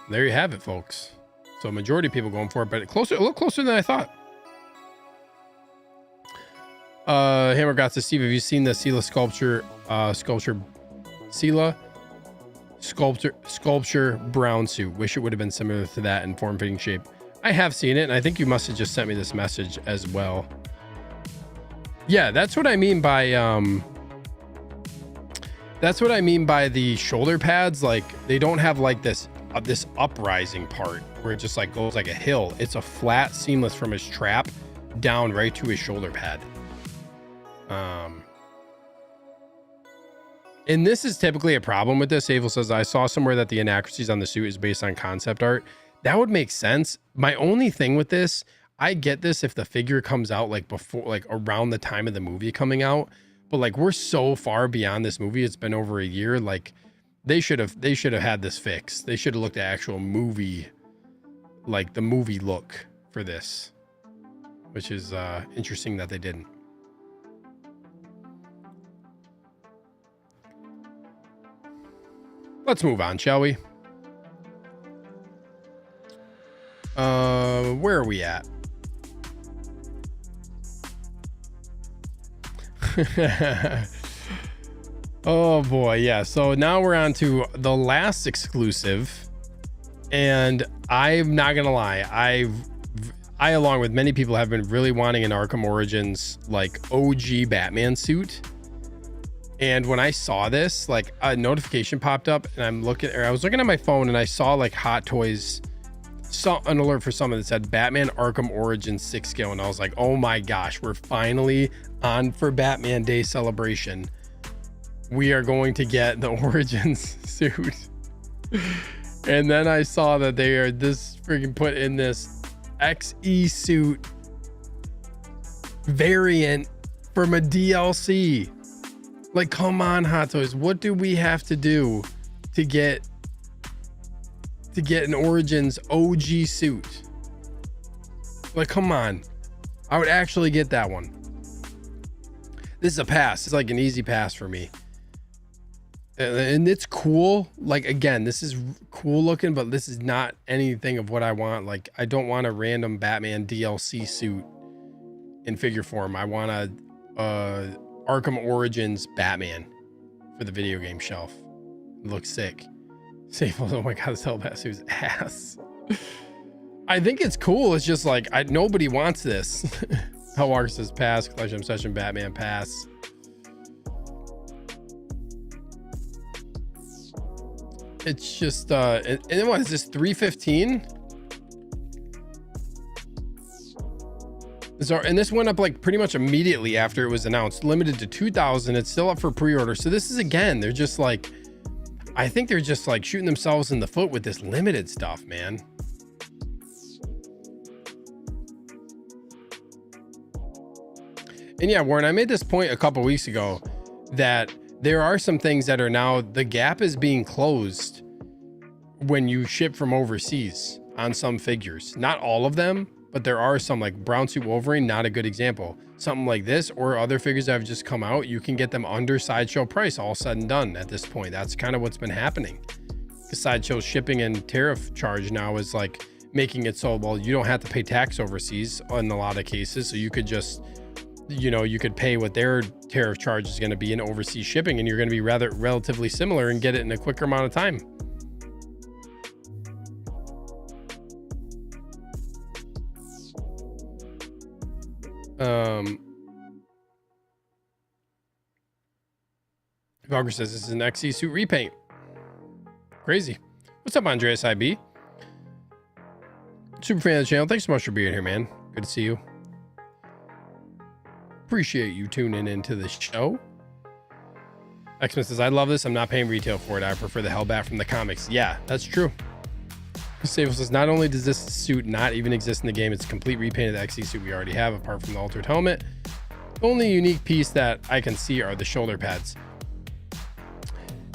There you have it, folks. So majority of people going for it, but a little closer than I thought. Hammer got to Steve. Have you seen the Sela sculpture brown suit? Wish it would have been similar to that in form, fitting, shape. I have seen it, and I think you must have just sent me this message as well. Yeah, that's what I mean by that's what I mean by the shoulder pads. Like they don't have like this uprising part where it just like goes like a hill. It's a flat seamless from his trap down right to his shoulder pad. And this is typically a problem with this. Avel says, I saw somewhere that the inaccuracies on the suit is based on concept art. That would make sense. My only thing with this, I get this if the figure comes out like before, like around the time of the movie coming out, but like we're so far beyond this movie. It's been over a year. Like they should have had this fixed. They should have looked at actual movie, like the movie look for this, which is interesting that they didn't. Let's move on, shall we? Where are we at? Oh boy, yeah. So now we're on to the last exclusive, and I'm not gonna lie, I along with many people have been really wanting an Arkham Origins like OG Batman suit. And when I saw this, like a notification popped up, and I was looking at my phone, and I saw like Hot Toys, saw an alert for someone that said Batman Arkham Origins 6 scale, and I was like, oh my gosh, we're finally on for Batman Day celebration. We are going to get the Origins suit. And then I saw that they are this freaking put in this XE suit variant from a DLC. Like, come on, Hot Toys, what do we have to do to get an Origins OG suit? Like, come on. I would actually get that one. This is a pass. It's like an easy pass for me. And it's cool. Like, again, this is cool looking, but this is not anything of what I want. Like, I don't want a random Batman DLC suit in figure form. I want a Arkham Origins Batman for the video game shelf. It looks sick. Safe. Oh my god, this Hellbat suit's ass. I think it's cool. It's just like nobody wants this. Hellwalker says pass. Clash Obsession Batman pass. It's just and what is this, 315? And this went up like pretty much immediately after it was announced. Limited to 2,000. It's still up for pre-order. So this is, again, they're just like, I think they're just like shooting themselves in the foot with this limited stuff, man. And yeah, Warren, I made this point a couple weeks ago that there are some things that are now, the gap is being closed when you ship from overseas on some figures. Not all of them, but there are some, like Brown Suit Wolverine, not a good example. Something like this or other figures that have just come out, you can get them under Sideshow price, all said and done at this point. That's kind of what's been happening. The Sideshow's shipping and tariff charge now is like making it so, well, you don't have to pay tax overseas in a lot of cases. So you could just, you know, you could pay what their tariff charge is going to be in overseas shipping, and you're going to be relatively similar and get it in a quicker amount of time. Valkyrie says this is an XE suit repaint. Crazy. What's up, Andreas IB? Super fan of the channel. Thanks so much for being here, man. Good to see you. Appreciate you tuning into the show. X-Men says, I love this. I'm not paying retail for it. I prefer the Hellbat from the comics. Yeah, that's true. Sable says, not only does this suit not even exist in the game, it's a complete repaint of the XE suit we already have, apart from the altered helmet. The only unique piece that I can see are the shoulder pads.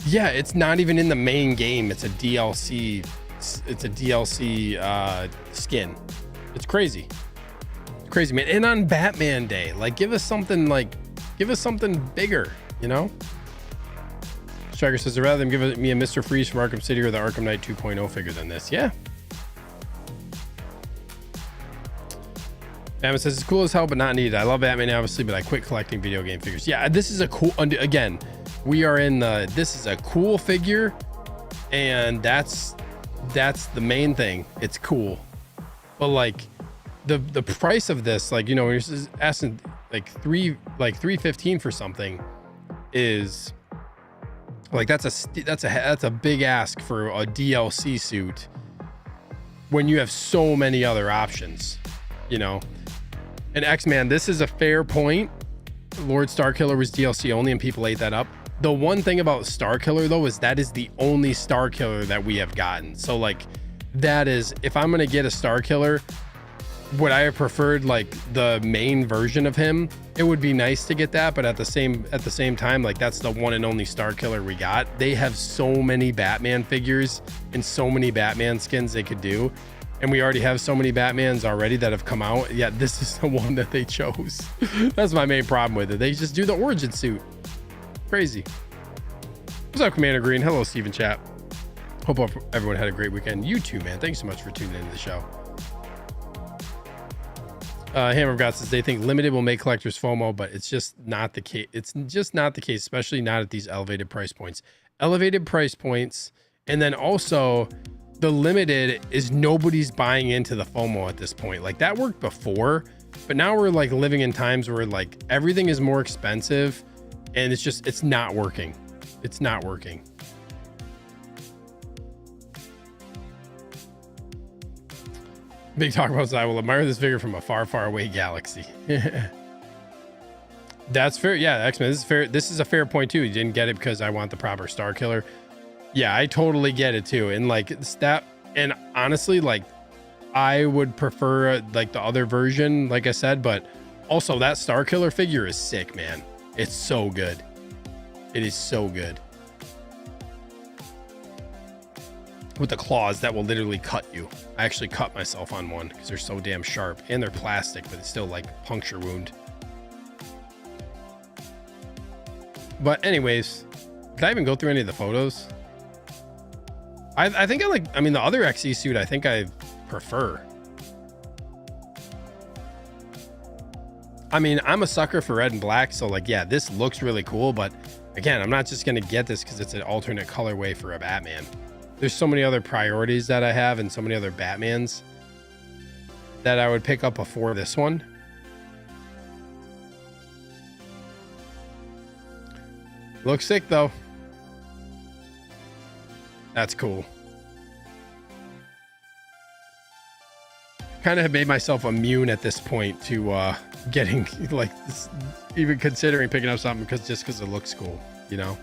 Yeah, it's not even in the main game. It's a DLC. It's a DLC skin. It's crazy. It's crazy, man. And on Batman Day, like, give us something bigger, you know? Striker says, rather than give me a Mr. Freeze from Arkham City or the Arkham Knight 2.0 figure than this. Yeah. Batman says, it's cool as hell, but not needed. I love Batman, obviously, but I quit collecting video game figures. Yeah, this is a cool, again, we are in the, this is a cool figure, and that's the main thing. It's cool. But like the price of this, like, you know, when you're asking like $315 for something is like, that's a big ask for a DLC suit when you have so many other options, you know. And X-Man, this is a fair point. Lord Starkiller was DLC only and people ate that up. The one thing about Star Killer though is that is the only Star Killer that we have gotten. So like that is, if I'm gonna get a Star Killer, would I have preferred like the main version of him? It would be nice to get that, but at the same time, like that's the one and only Star Killer we got. They have so many Batman figures and so many Batman skins they could do, and we already have so many Batmans already that have come out. Yeah, this is the one that they chose. That's my main problem with it. They just do the origin suit. Crazy. What's up, Commander Green? Hello, Steven chat. Hope everyone had a great weekend. You too, man. Thanks so much for tuning into the show. Hammer of God says they think limited will make collectors FOMO, but it's just not the case. It's just not the case, especially not at these elevated price points. Elevated price points, and then also the limited is nobody's buying into the FOMO at this point. Like that worked before, but now we're like living in times where like everything is more expensive, and it's not working. It's not working. Big talk about I will admire this figure from a far, far away galaxy. That's fair. Yeah, X-Men, this is fair. This is a fair point too. You didn't get it because I want the proper Star Killer. Yeah, I totally get it too. And like that, and honestly, like I would prefer like the other version, like I said, but also that Star Killer figure is sick, man. It's so good. It is so good. With the claws that will literally cut you. I actually cut myself on one because they're so damn sharp, and they're plastic, but it's still like puncture wound. But anyways, did I even go through any of the photos? I think I mean, the other XE suit, I think I prefer. I mean, I'm a sucker for red and black, so like, yeah, this looks really cool, but again, I'm not just gonna get this because it's an alternate colorway for a Batman. There's so many other priorities that I have and so many other Batmans that I would pick up before this one. Looks sick though. That's cool. Kind of have made myself immune at this point to getting like this, even considering picking up something because it looks cool, you know?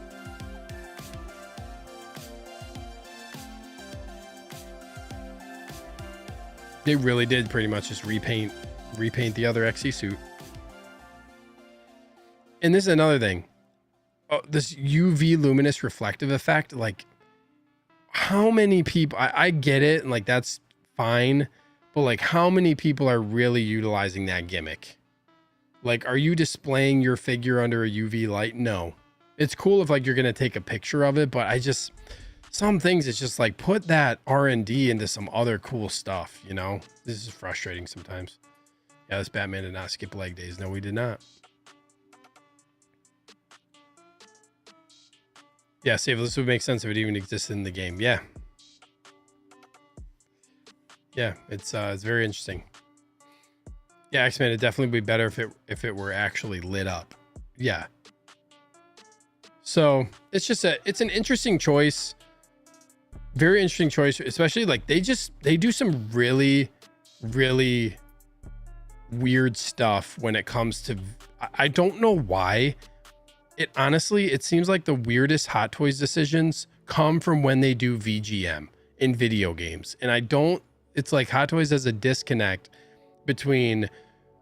They really did pretty much just repaint the other XE suit. And this is another thing. This UV luminous reflective effect, like how many people, I get it, and like that's fine, but like how many people are really utilizing that gimmick? Like, are you displaying your figure under a UV light? No. It's cool if like you're gonna take a picture of it, but some things it's just like put that R&D into some other cool stuff, you know? This is frustrating sometimes. Yeah, this Batman did not skip leg days. No, we did not. Yeah, Saber, this would make sense if it even existed in the game. Yeah. Yeah, it's very interesting. Yeah, X-Men, it'd definitely be better if it were actually lit up. Yeah. So it's just it's an interesting choice. Very interesting choice, especially like they do some really, really weird stuff when it comes to, I don't know why. It seems like the weirdest Hot Toys decisions come from when they do VGM in video games. And it's like Hot Toys has a disconnect between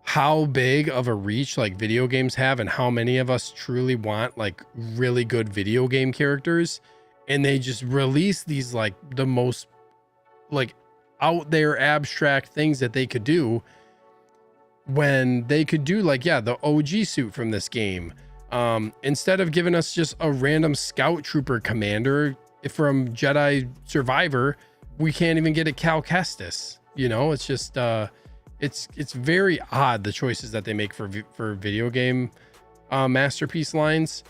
how big of a reach like video games have and how many of us truly want like really good video game characters. And they just release these like the most like out there abstract things that they could do when they could do like, yeah, the OG suit from this game. Instead of giving us just a random scout trooper commander from Jedi Survivor, we can't even get a Cal Kestis. You know, it's just it's very odd, the choices that they make for video game masterpiece lines.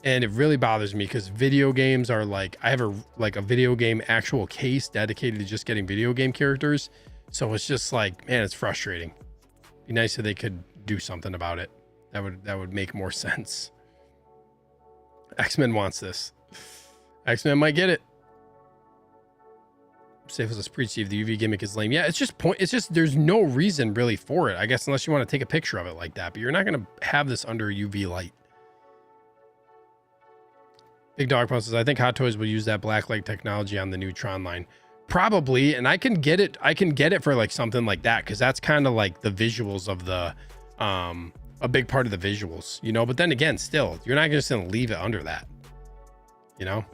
And it really bothers me because video games are like, I have a video game actual case dedicated to just getting video game characters. So it's just like, man, it's frustrating. Be nice if they could do something about it. That would make more sense. X-Men wants this. X-Men might get it. Safe as a preach, Steve, the UV gimmick is lame. Yeah, it's just there's no reason really for it, I guess, unless you want to take a picture of it like that. But you're not going to have this under a UV light. Big Dog Pound says, I think Hot Toys will use that blacklight technology on the new Tron line. Probably, and I can get it for like something like that, because that's kind of like the visuals of the a big part of the visuals, you know. But then again, still, you're not just gonna leave it under that, you know.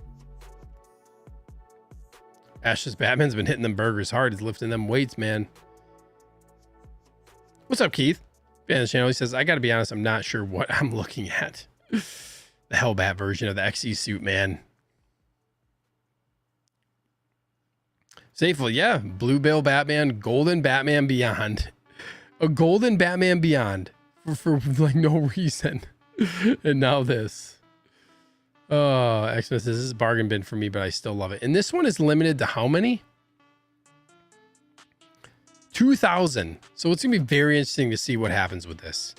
Ash's Batman's been hitting them burgers hard. He's lifting them weights, man. What's up, Keith? Fan of the channel. He says, I gotta be honest, I'm not sure what I'm looking at. The Hellbat version of the XE suit, man. Safely, yeah. Blue Bill Batman, Golden Batman Beyond. A Golden Batman Beyond for like no reason. And now this. Oh, Xmas, this is a bargain bin for me, but I still love it. And this one is limited to how many? 2,000. So it's gonna be very interesting to see what happens with this.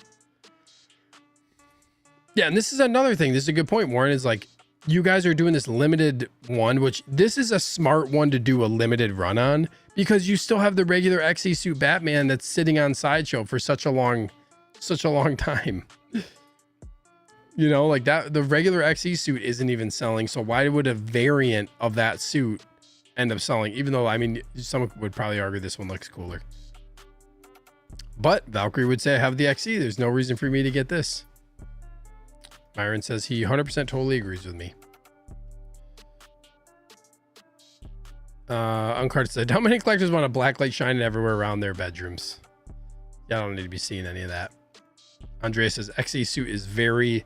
Yeah, and this is another thing. This is a good point, Warren, is like, you guys are doing this limited one, which this is a smart one to do a limited run on, because you still have the regular XE suit Batman that's sitting on Sideshow for such a long time. You know, like that, the regular XE suit isn't even selling. So why would a variant of that suit end up selling? Even though, I mean, someone would probably argue this one looks cooler. But Valkyrie would say I have the XE. There's no reason for me to get this. Myron says he 100% totally agrees with me. Uncarded said, how many collectors want a black light shining everywhere around their bedrooms? Yeah, I don't need to be seeing any of that. Andrea says XE suit is very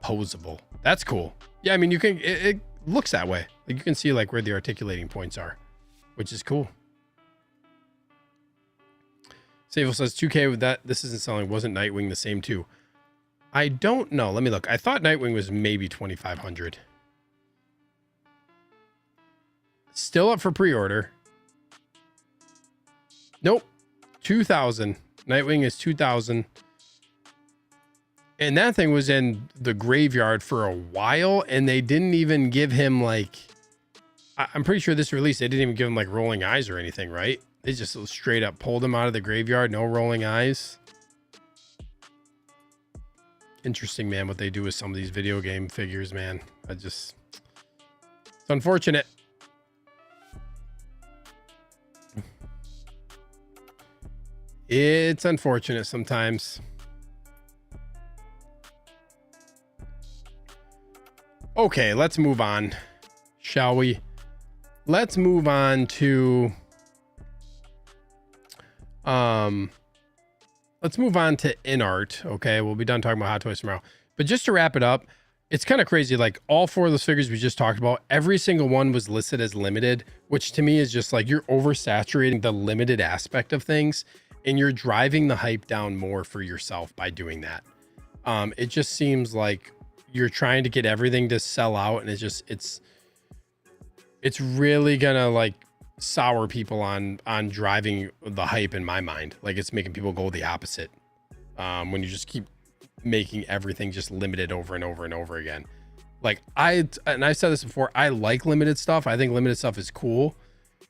posable. That's cool. Yeah, I mean, you can, it looks that way. Like you can see like where the articulating points are, which is cool. Sable says 2K with that. This isn't selling. Wasn't Nightwing the same too? I don't know. Let me look. I thought Nightwing was maybe 2,500. Still up for pre-order. Nope. 2,000. Nightwing is 2,000. And that thing was in the graveyard for a while, and they didn't even give him like, I'm pretty sure this release, they didn't even give him like rolling eyes or anything, right? They just straight up pulled him out of the graveyard. No rolling eyes. Interesting, man, what they do with some of these video game figures, man. It's unfortunate. It's unfortunate sometimes. Okay, let's move on, shall we? Let's move on to let's move on to Inart. Okay, we'll be done talking about Hot Toys tomorrow. But just to wrap it up, it's kind of crazy. Like all four of those figures we just talked about, every single one was listed as limited, which to me is just like you're oversaturating the limited aspect of things, and you're driving the hype down more for yourself by doing that. It just seems like you're trying to get everything to sell out, and it's really gonna like sour people on driving the hype in my mind. Like it's making people go the opposite when you just keep making everything just limited over and over and over again. Like I've said this before, I like limited stuff. I think limited stuff is cool,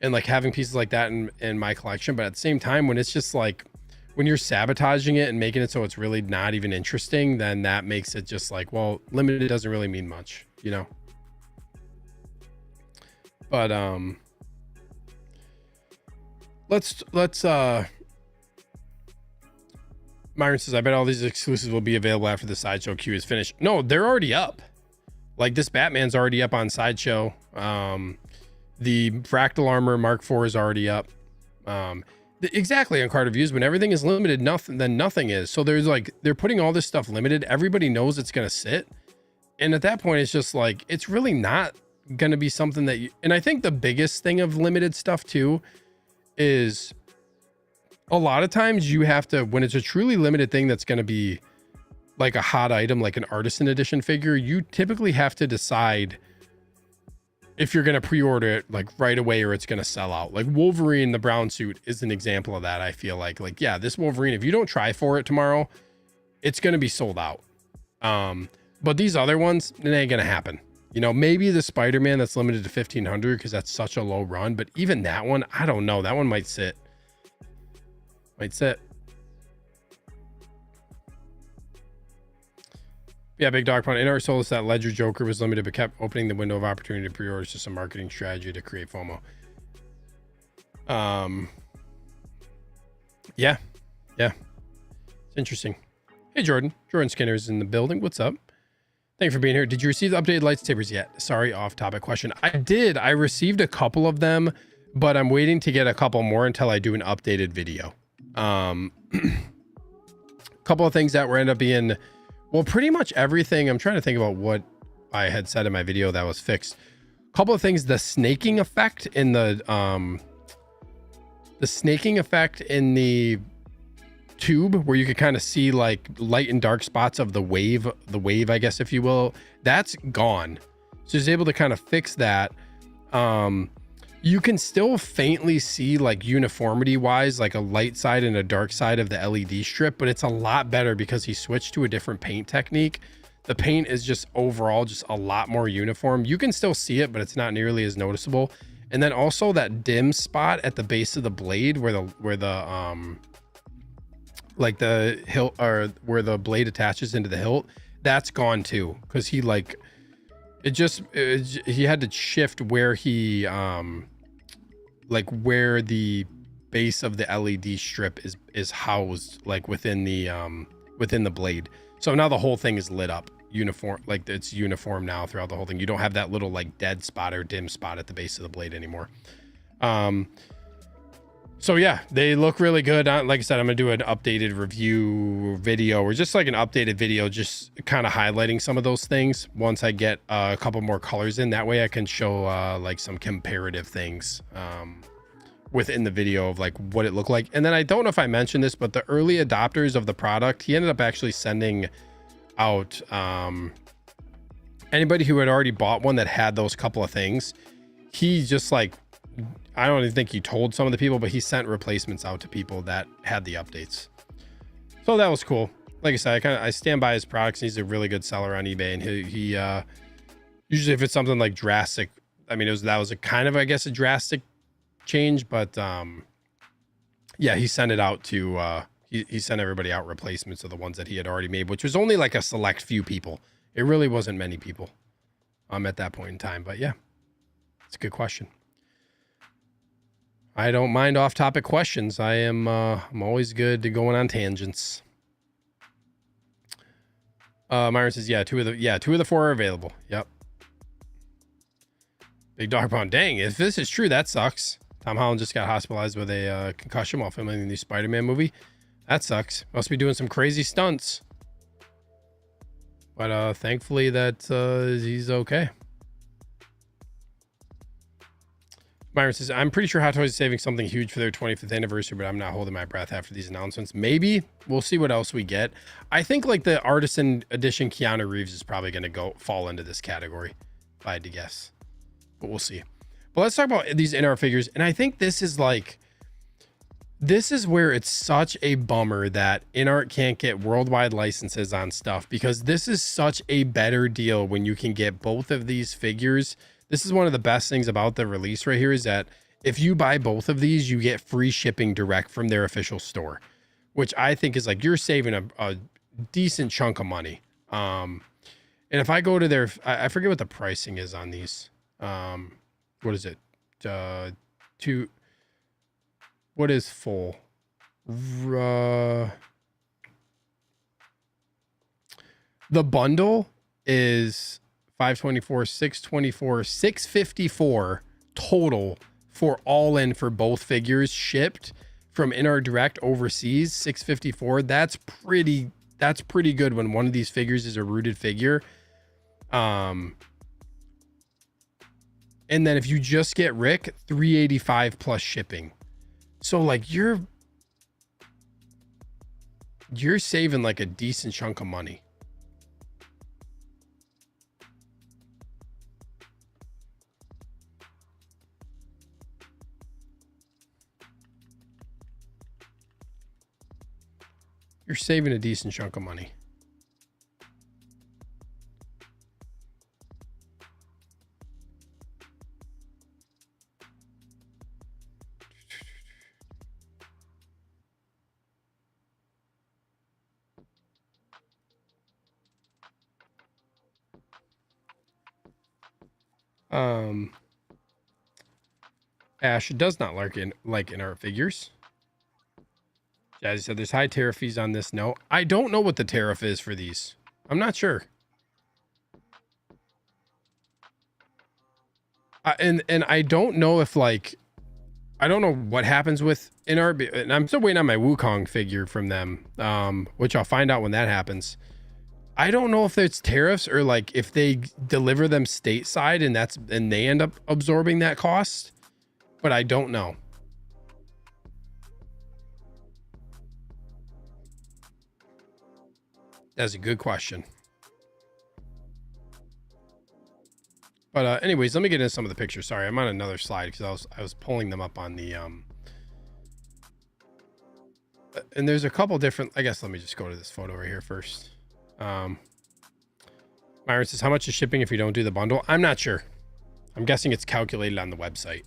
and like having pieces like that in my collection. But at the same time, when it's just like when you're sabotaging it and making it so it's really not even interesting, then that makes it just like, well, limited doesn't really mean much, you know. But let's Myron says, I bet all these exclusives will be available after the Sideshow queue is finished. No, they're already up. Like this Batman's already up on Sideshow. The Fractal Armor Mark IV is already up. Exactly, on card reviews, when everything is limited, nothing is. So there's like, they're putting all this stuff limited. Everybody knows it's going to sit. And at that point, it's just like, it's really not going to be something that you, and I think the biggest thing of limited stuff too is a lot of times you have to, when it's a truly limited thing that's going to be like a hot item, like an artisan edition figure, you typically have to decide if you're going to pre-order it like right away or it's going to sell out. Like Wolverine, the brown suit, is an example of that. I feel like yeah, this Wolverine, if you don't try for it tomorrow, it's going to be sold out. But these other ones, it ain't going to happen. You know, maybe the Spider-Man that's limited to 1,500 because that's such a low run. But even that one, I don't know. That one might sit. Yeah, Big Dog Pound. Inart told us that Ledger Joker was limited, but kept opening the window of opportunity to pre-orders to some marketing strategy to create FOMO. Yeah. It's interesting. Hey, Jordan. Jordan Skinner's in the building. What's up? Thank you for being here. Did you receive the updated lightsabers yet? Sorry, off-topic question. I did. I received a couple of them, but I'm waiting to get a couple more until I do an updated video. Couple of things that were end up being, well, pretty much everything. I'm trying to think about what I had said in my video that was fixed. Couple of things. The snaking effect in the tube, where you could kind of see like light and dark spots of the wave, I guess, if you will, that's gone. So he's able to kind of fix that. You can still faintly see, like, uniformity wise, like a light side and a dark side of the LED strip, but it's a lot better because he switched to a different paint technique. The paint is just overall just a lot more uniform. You can still see it, but it's not nearly as noticeable. And then also that dim spot at the base of the blade where the like the hilt, or where the blade attaches into the hilt, that's gone too, because he like he had to shift where he like where the base of the LED strip is housed, like within the blade. So now the whole thing is lit up uniform, like it's uniform now throughout the whole thing. You don't have that little like dead spot or dim spot at the base of the blade anymore. So yeah, they look really good. Like I said, I'm gonna do an updated review video, or just like an updated video, just kind of highlighting some of those things once I get a couple more colors in. That way I can show like some comparative things within the video of like what it looked like. And then I don't know if I mentioned this, but the early adopters of the product, he ended up actually sending out anybody who had already bought one that had those couple of things. He just like, I don't even think he told some of the people, but he sent replacements out to people that had the updates. So that was cool. Like I said, I stand by his products. He's a really good seller on eBay, and he usually, if it's something like drastic, I mean, that was a kind of, I guess, a drastic change, but yeah, he sent it out to he sent everybody out replacements of the ones that he had already made, which was only like a select few people. It really wasn't many people at that point in time. But yeah, it's a good question. I don't mind off-topic questions. I'm always good to going on tangents. Myron says, yeah, two of the four are available. Yep. Big Dog Pound. Dang, if this is true, that sucks. Tom Holland just got hospitalized with a concussion while filming the new Spider-Man movie. That sucks. Must be doing some crazy stunts. But thankfully that he's okay. Myron says, I'm pretty sure Hot Toys is saving something huge for their 25th anniversary, but I'm not holding my breath after these announcements. Maybe. We'll see what else we get. I think like the Artisan Edition Keanu Reeves is probably going to fall into this category, if I had to guess. But we'll see. But let's talk about these Inart figures. And I think this is where it's such a bummer that Inart can't get worldwide licenses on stuff, because this is such a better deal when you can get both of these figures. This is one of the best things about the release right here, is that if you buy both of these, you get free shipping direct from their official store, which I think is like, you're saving a decent chunk of money. And if I go to their, I forget what the pricing is on these. What is it? What is full? The bundle is 524, 624, 654 total for all in for both figures shipped from Inart Direct overseas. 654. That's pretty good when one of these figures is a rooted figure. And then if you just get Rick, 385 plus shipping. So like you're saving like a decent chunk of money. You're saving a decent chunk of money. Ash does not like Inart figures. Jazzy said there's high tariff fees on this. No, I don't know what the tariff is for these. I'm not sure. And I don't know if like, I don't know what happens with Inart, and I'm still waiting on my Wukong figure from them, which I'll find out when that happens. I don't know if it's tariffs or like if they deliver them stateside and they end up absorbing that cost, but I don't know. That's a good question. But anyways, let me get into some of the pictures. Sorry, I'm on another slide because I was pulling them up on the and there's a couple different, I guess let me just go to this photo right here first. Myron says, how much is shipping if you don't do the bundle? I'm not sure. I'm guessing it's calculated on the website.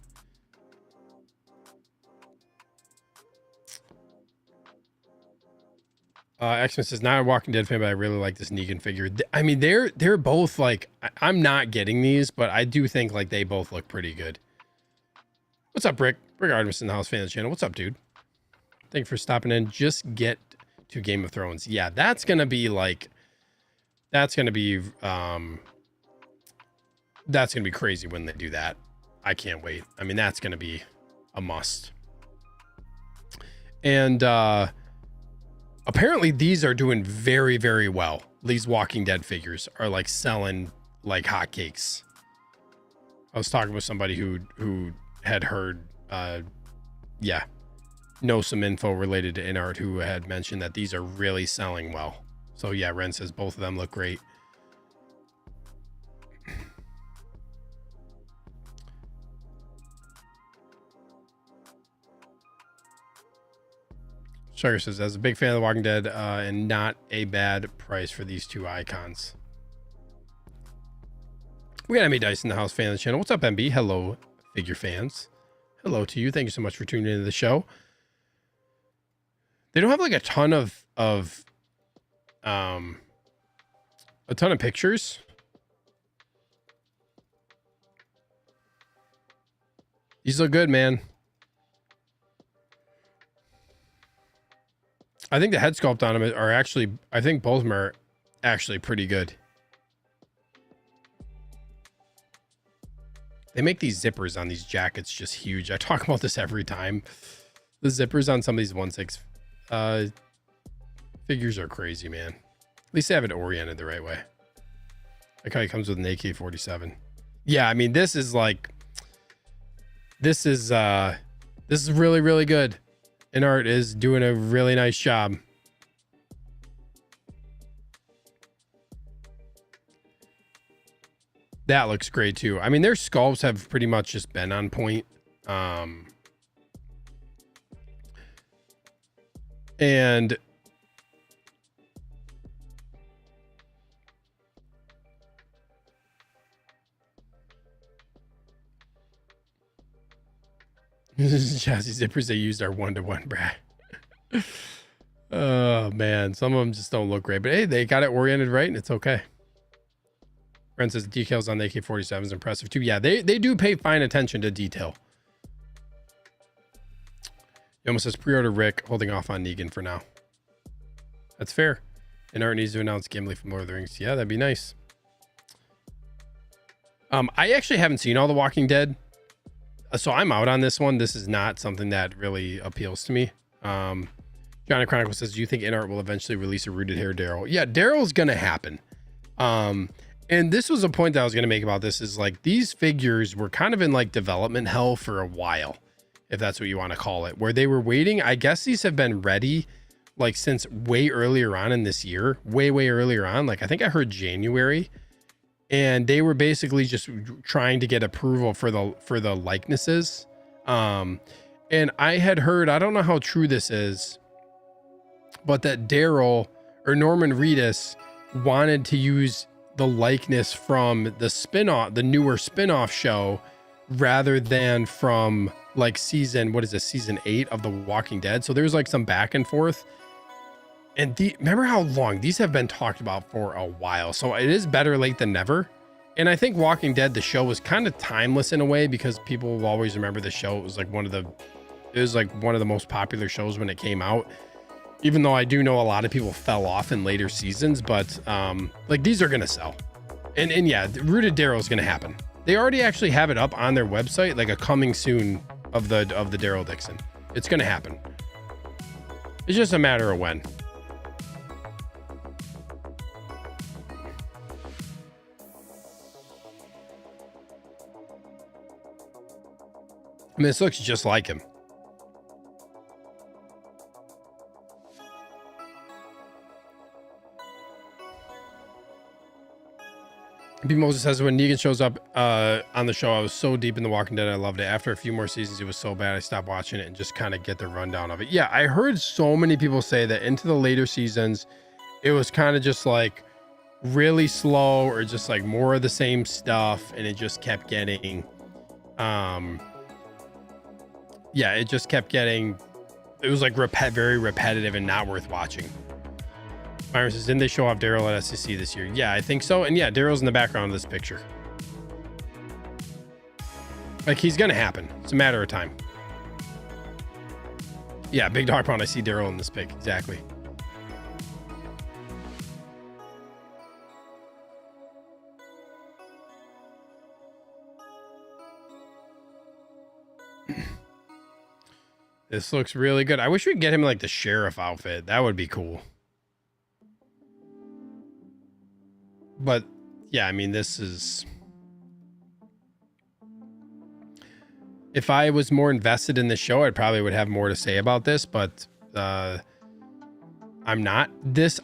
X-Men says, not a Walking Dead fan, but I really like this Negan figure. I mean, they're both like, I'm not getting these, but I do think like they both look pretty good. What's up, Rick? Rick Artemis in the House Fans channel. What's up, dude? Thank you for stopping in. Just get to Game of Thrones. Yeah, that's gonna be like, that's gonna be crazy when they do that. I can't wait. I mean, that's gonna be a must. And apparently these are doing very, very well. These Walking Dead figures are like selling like hotcakes. I was talking with somebody who had heard, know some info related to Inart, who had mentioned that these are really selling well. So yeah, Ren says both of them look great. Sugar says, as a big fan of The Walking Dead, and not a bad price for these two icons. We got MB Dice in the House fan of the channel. What's up, MB? Hello, figure fans. Hello to you. Thank you so much for tuning into the show. They don't have like a ton of pictures. These look good, man. I think the head sculpt on them are actually, I think both of them are actually pretty good. They make these zippers on these jackets just huge. I talk about this every time. The zippers on some of these 1/6 figures are crazy, man. At least they have it oriented the right way. Like how he comes with an AK-47. Yeah, I mean, this is like, this is really, really good. Inart is doing a really nice job. That looks great too. I mean, their sculpts have pretty much just been on point. And chassis zippers they used are 1-to-1, Brad. Oh man, some of them just don't look great, but hey, they got it oriented right and it's okay. Brent says decals on the AK-47 is impressive too. Yeah, they do pay fine attention to detail. He almost says pre-order Rick, holding off on Negan for now. That's fair. Inart needs to announce Gimli from Lord of the Rings. Yeah, that'd be nice. I actually haven't seen all the Walking Dead, so I'm out on this one. This is not something that really appeals to me. Johnny Chronicle says, do you think Inart will eventually release a rooted hair Daryl? Yeah, Daryl's gonna happen. And this was a point that I was gonna make about this, is like these figures were kind of in like development hell for a while, if that's what you want to call it, where they were waiting. I guess these have been ready like since way earlier on in this year, way earlier on. Like I think I heard January, and they were basically just trying to get approval for the likenesses. And I had heard, I don't know how true this is, but that Daryl or Norman Reedus wanted to use the likeness from the spin-off, the newer spin-off show, rather than from like season 8 of The Walking Dead. So there's like some back and forth. And remember how long these have been talked about for a while. So it is better late than never. And I think Walking Dead, the show, was kind of timeless in a way because people will always remember the show. It was like one of the most popular shows when it came out. Even though I do know a lot of people fell off in later seasons, but like these are gonna sell. And yeah, Rooted Daryl is gonna happen. They already actually have it up on their website, like a coming soon of the Daryl Dixon. It's gonna happen. It's just a matter of when. I mean, this looks just like him. B. Moses says, when Negan shows up on the show, I was so deep in The Walking Dead, I loved it. After a few more seasons, it was so bad, I stopped watching it and just kind of get the rundown of it. Yeah, I heard so many people say that into the later seasons, it was kind of just like really slow or just like more of the same stuff. And it just kept getting, yeah, it just kept getting, it was like very repetitive and not worth watching. Myron says, didn't they show off Daryl at SCC this year? Yeah, I think so. And yeah, Daryl's in the background of this picture. Like, he's going to happen. It's a matter of time. Yeah, Big Dog Pound, I see Daryl in this pic. Exactly. This looks really good. I wish we could get him like the sheriff outfit. That would be cool. But yeah, I mean, this is, if I was more invested in the show, I probably would have more to say about this, but I'm not.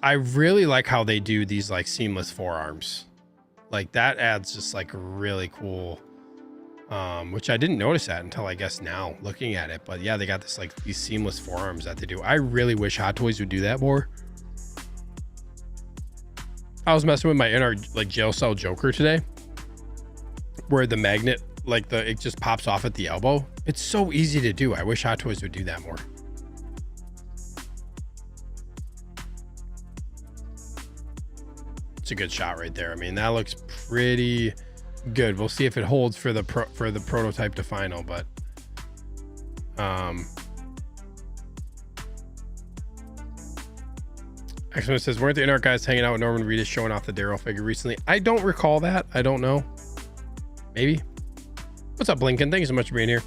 I really like how they do these like seamless forearms. Like that adds just like really cool, which I didn't notice that until I guess now looking at it. But yeah, they got this like these seamless forearms that they do. I really wish Hot Toys would do that more. I was messing with my Inart like jail cell Joker today, where the magnet, like it just pops off at the elbow. It's so easy to do. I wish Hot Toys would do that more. It's a good shot right there. I mean, that looks pretty good. We'll see if it holds for the prototype to final, but X-Men says, weren't the Inart guys hanging out with Norman Reedus showing off the Daryl figure recently? I don't recall that. I don't know. Maybe. What's up, Blinken? Thank you so much for being here.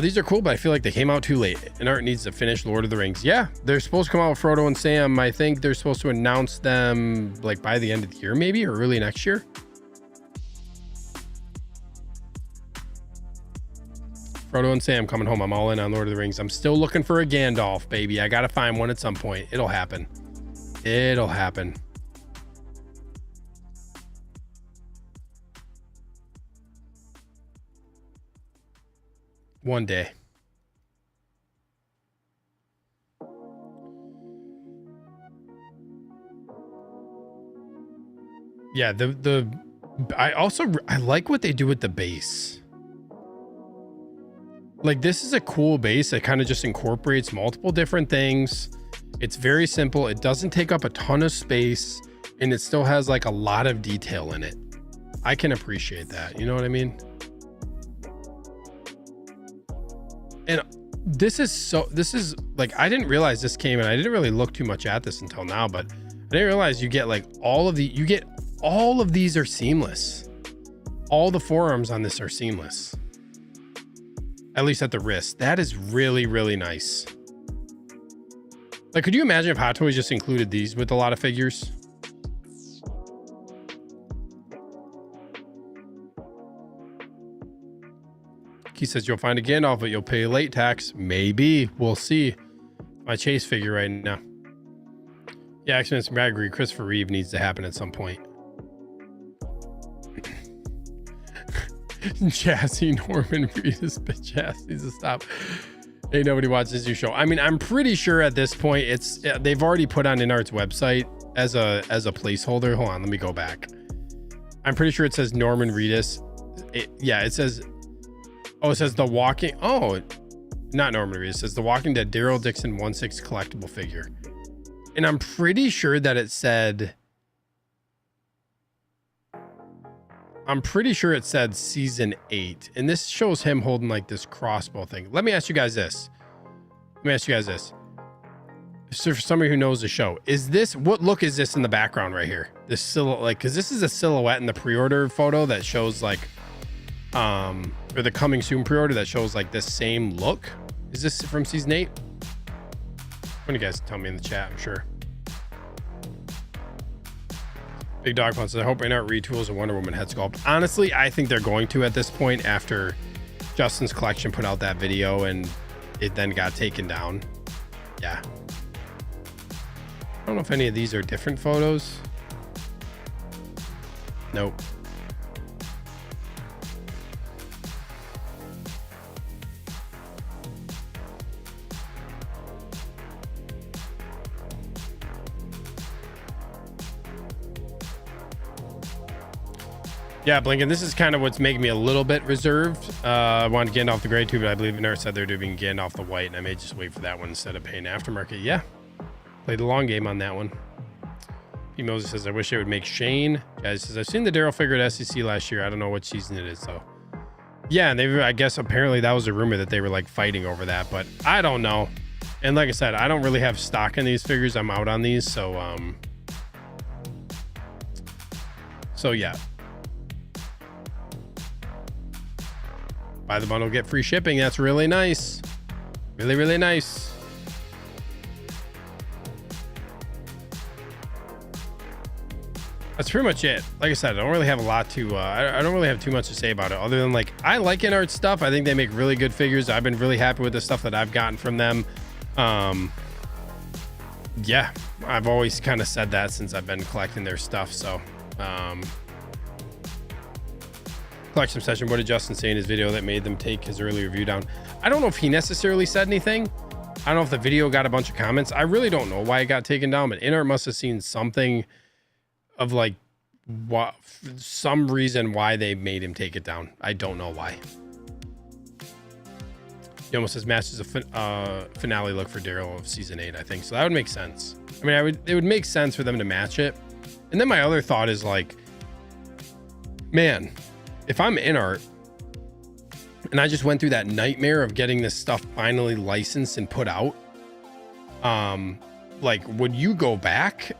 These are cool, but I feel like they came out too late. Inart needs to finish Lord of the Rings. Yeah, they're supposed to come out with Frodo and Sam. I think they're supposed to announce them like by the end of the year, maybe, or early next year. Frodo and Sam coming home. I'm all in on Lord of the Rings. I'm still looking for a Gandalf, baby. I gotta find one at some point. It'll happen. It'll happen. One day. Yeah, I like what they do with the base. Like, this is a cool base that kind of just incorporates multiple different things. It's very simple. It doesn't take up a ton of space, and it still has like a lot of detail in it. I can appreciate that. You know what I mean? And this is like, I didn't realize this came in. I didn't really look too much at this until now, but I didn't realize you get like all of these are seamless. All the forearms on this are seamless. At least at the wrist. That is really, really nice. Like, could you imagine if Hot Toys just included these with a lot of figures? He says you'll find a Gandalf, but you'll pay late tax. Maybe. We'll see. My Chase figure right now. Yeah, actually, I agree. Christopher Reeve needs to happen at some point. Chassis Norman Reedus, but Chassis needs to stop. Ain't nobody watches your show. I mean, I'm pretty sure at this point they've already put on Inart's website as a placeholder. Hold on, let me go back. I'm pretty sure it says Norman Reedus. It says, oh, it says the Walking, not Norman Reedus, it says the Walking Dead Daryl Dixon 1/6 collectible figure. And I'm pretty sure that it said I'm pretty sure it said season 8, and this shows him holding like this crossbow thing. Let me ask you guys this. So for somebody who knows the show, what look is this in the background right here? This silhouette, like, because this is a silhouette in the pre-order photo that shows like, or the coming soon pre-order that shows like this same look. Is this from season 8? When you guys tell me in the chat, I'm sure. Big Dog Punch says, I hope Inart retools a Wonder Woman head sculpt. Honestly, I think they're going to at this point after Justin's collection put out that video and it then got taken down. Yeah. I don't know if any of these are different photos. Nope. Yeah, Blinken, this is kind of what's making me a little bit reserved. I wanted Gandalf the Grey too, but I believe Inart said they're doing Gandalf the White, and I may just wait for that one instead of paying aftermarket. Yeah, played the long game on that one. P. Moses says, I wish they would make Shane. Guys says, I've seen the Daryl figure at SEC last year. I don't know what season it is, though. Yeah, and I guess apparently that was a rumor that they were like fighting over that, but I don't know. And like I said, I don't really have stock in these figures. I'm out on these, so yeah. Buy the bundle, get free shipping. That's really nice. Really, really nice. That's pretty much it. Like I said, I don't really have a lot to, I don't really have too much to say about it other than like, I like Inart stuff. I think they make really good figures. I've been really happy with the stuff that I've gotten from them. Yeah, I've always kind of said that since I've been collecting their stuff. So, collection session. What did Justin say in his video that made them take his early review down? I don't know if he necessarily said anything. I don't know if the video got a bunch of comments. I really don't know why it got taken down, but Inart must have seen something of like what, some reason why they made him take it down. I don't know why. He almost says Masters of finale look for Daryl of season 8, I think. So that would make sense. I mean, it would make sense for them to match it. And then my other thought is like, man, if I'm Inart and I just went through that nightmare of getting this stuff finally licensed and put out, like, would you go back?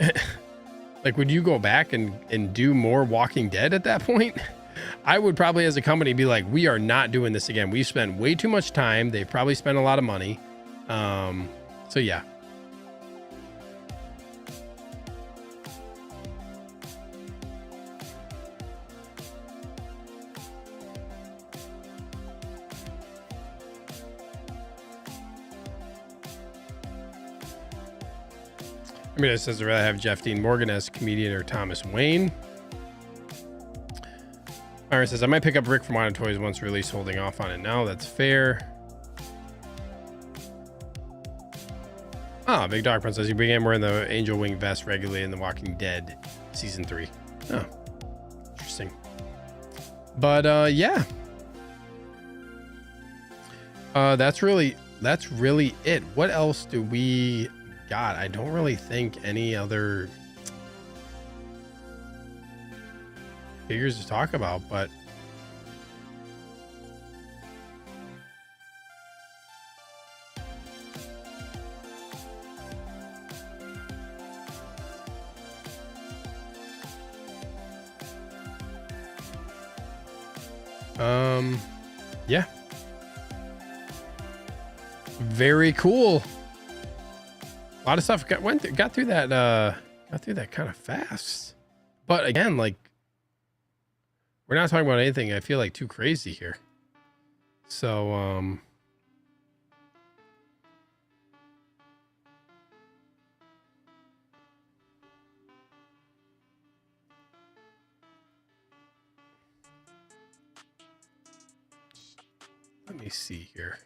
Like, would you go back and do more Walking Dead at that point? I would probably, as a company, be like, we are not doing this again. We've spent way too much time. They've probably spent a lot of money. So yeah. I mean, it says I'd rather have Jeff Dean Morgan as comedian or Thomas Wayne. Myron says, I might pick up Rick from Wanted Toys once released, holding off on it now. That's fair. Ah, Big Dog Prince says he began wearing the Angel Wing vest regularly in The Walking Dead season 3. Oh, interesting. But yeah. That's really it. What else do we got? I don't really think any other figures to talk about, but yeah, very cool. A lot of stuff got through that kind of fast. But again, like, we're not talking about anything I feel like too crazy here. So let me see here.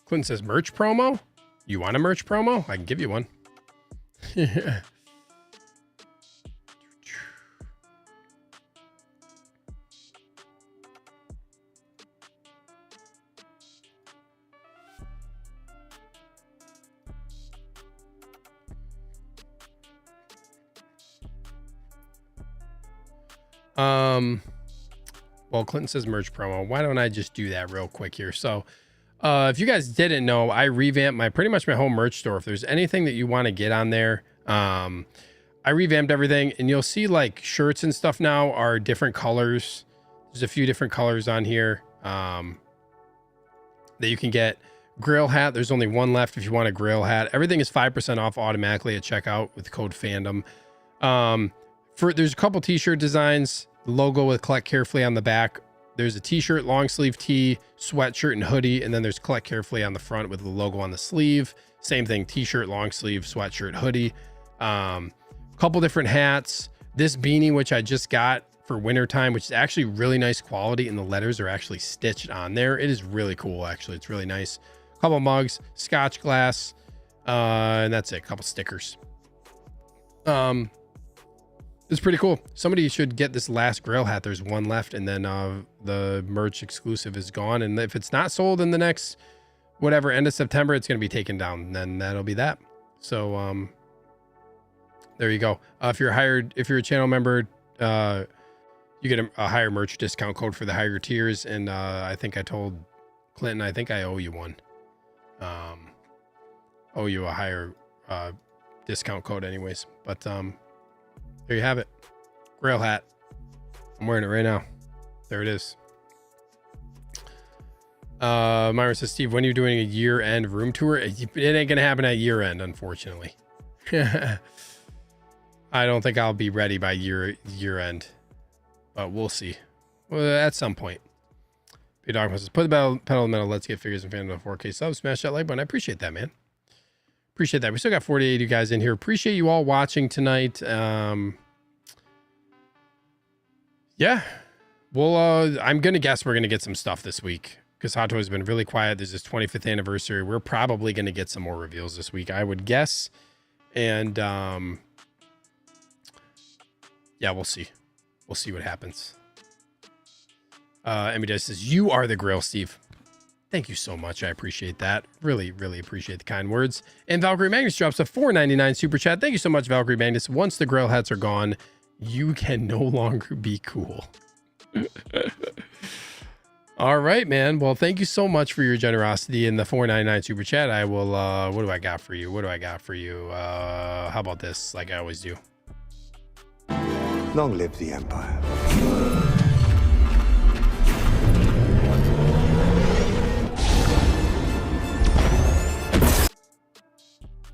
Clinton says merch promo. You want a merch promo? I can give you one. Yeah. Well, Clinton says merch promo. Why don't I just do that real quick here? So, if you guys didn't know, I revamped pretty much my whole merch store. If there's anything that you want to get on there, I revamped everything, and you'll see like shirts and stuff now are different colors. There's a few different colors on here that you can get. Grill hat, there's only one left if you want a grill hat. Everything is 5% off automatically at checkout with code Fandom. There's a couple t-shirt designs. The logo with Collect Carefully on the back. There's a t-shirt, long sleeve tee, sweatshirt, and hoodie. And then there's Collect Carefully on the front with the logo on the sleeve. Same thing, t-shirt, long sleeve, sweatshirt, hoodie. Couple different hats. This beanie, which I just got for wintertime, which is actually really nice quality, and the letters are actually stitched on there. It is really cool, actually. It's really nice. Couple mugs, Scotch glass, and that's it. A couple stickers. It's pretty cool. Somebody should get this last grill hat. There's one left, and then the merch exclusive is gone. And if it's not sold in the next whatever end of September, it's going to be taken down. And then that'll be that. So there you go. If you're a channel member, you get a higher merch discount code for the higher tiers. And I think I told Clinton, I think I owe you one. Owe you a higher discount code anyways. But there you have it. Grail hat. I'm wearing it right now. There it is. Myra says, Steve, when are you doing a year-end room tour? It ain't going to happen at year-end, unfortunately. I don't think I'll be ready by year-end. But we'll see. Well, at some point. Dog says, put the pedal in the middle. Let's get figures and Fandom 4K subs. Smash that like button. I appreciate that, man. Appreciate that. We still got 48 of you guys in here. Appreciate you all watching tonight. Yeah. Well, I'm going to guess we're going to get some stuff this week because Hot Toys has been really quiet. There's this 25th anniversary. We're probably going to get some more reveals this week, I would guess. And yeah, we'll see. We'll see what happens. Emmy Dice says, you are the grill, Steve. Thank you so much. I appreciate that. Really, really appreciate the kind words. And Valkyrie Magnus drops a $4.99 super chat. Thank you so much, Valkyrie Magnus. Once the grill hats are gone, you can no longer be cool. All right, man. Well, thank you so much for your generosity in the $4.99 super chat. I will, what do I got for you? How about this? Like I always do. Long live the Empire.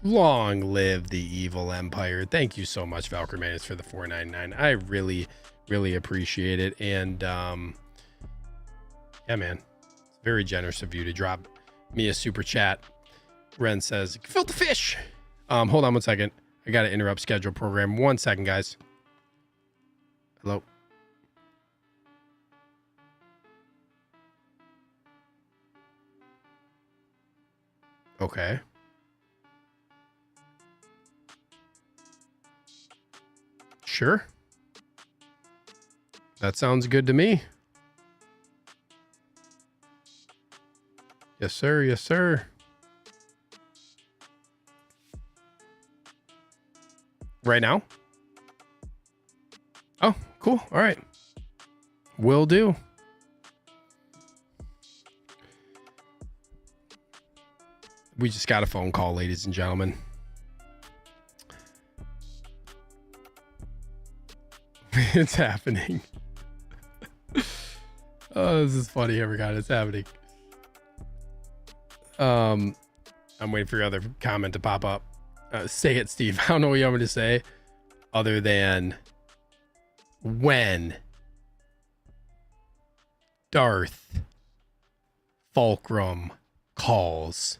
Long live the evil empire. Thank you so much, Valkyrie Manus, for the $4.99. I really, really appreciate it. And yeah, man, it's very generous of you to drop me a super chat. Ren says, filter fish. Hold on 1 second. I got to interrupt schedule program. 1 second, guys. Hello. Okay. Sure. That sounds good to me. Yes, sir. Yes, sir. Right now? Oh, cool. All right. Will do. We just got a phone call, ladies and gentlemen. It's happening. Oh, this is funny. Oh my God, it's happening. I'm waiting for your other comment to pop up. Say it, Steve. I don't know what you want me to say other than when Darth Fulcrum calls,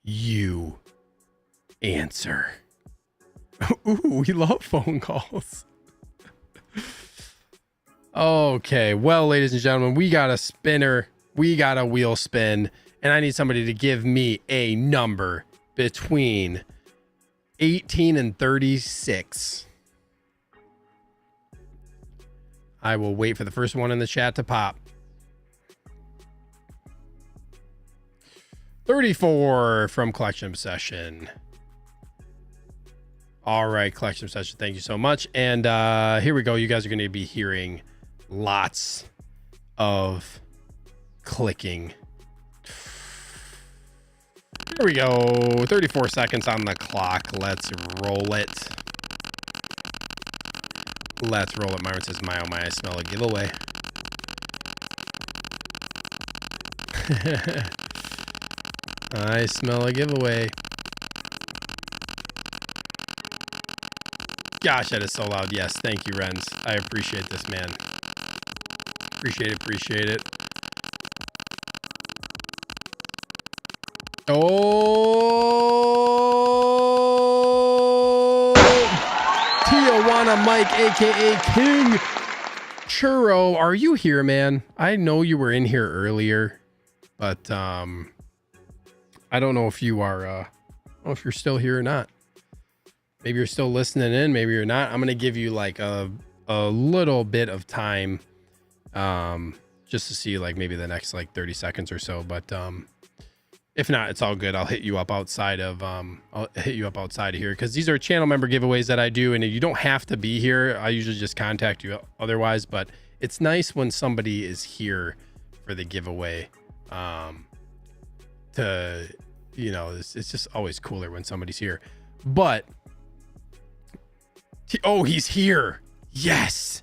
you answer. Ooh, we love phone calls. Okay, well, ladies and gentlemen, we got a spinner. We got a wheel spin, and I need somebody to give me a number between 18 and 36. I will wait for the first one in the chat to pop. 34 from Collection Obsession. All right, collection session. Thank you so much. And here we go. You guys are going to be hearing lots of clicking. Here we go. 34 seconds on the clock. Let's roll it. Let's roll it. Myron says, my oh my, I smell a giveaway. I smell a giveaway. Gosh, that is so loud. Yes, thank you, Renz. I appreciate this, man. Appreciate it. Oh, Tijuana Mike, aka King Churro, are you here, man? I know you were in here earlier, but I don't know if you are. I don't know if you're still here or not. Maybe you're still listening in. Maybe you're not. I'm gonna give you like a little bit of time, just to see like maybe the next like 30 seconds or so. But if not, it's all good. I'll hit you up outside of here because these are channel member giveaways that I do, and you don't have to be here. I usually just contact you otherwise, but it's nice when somebody is here for the giveaway. It's just always cooler when somebody's here. But oh, he's here. Yes.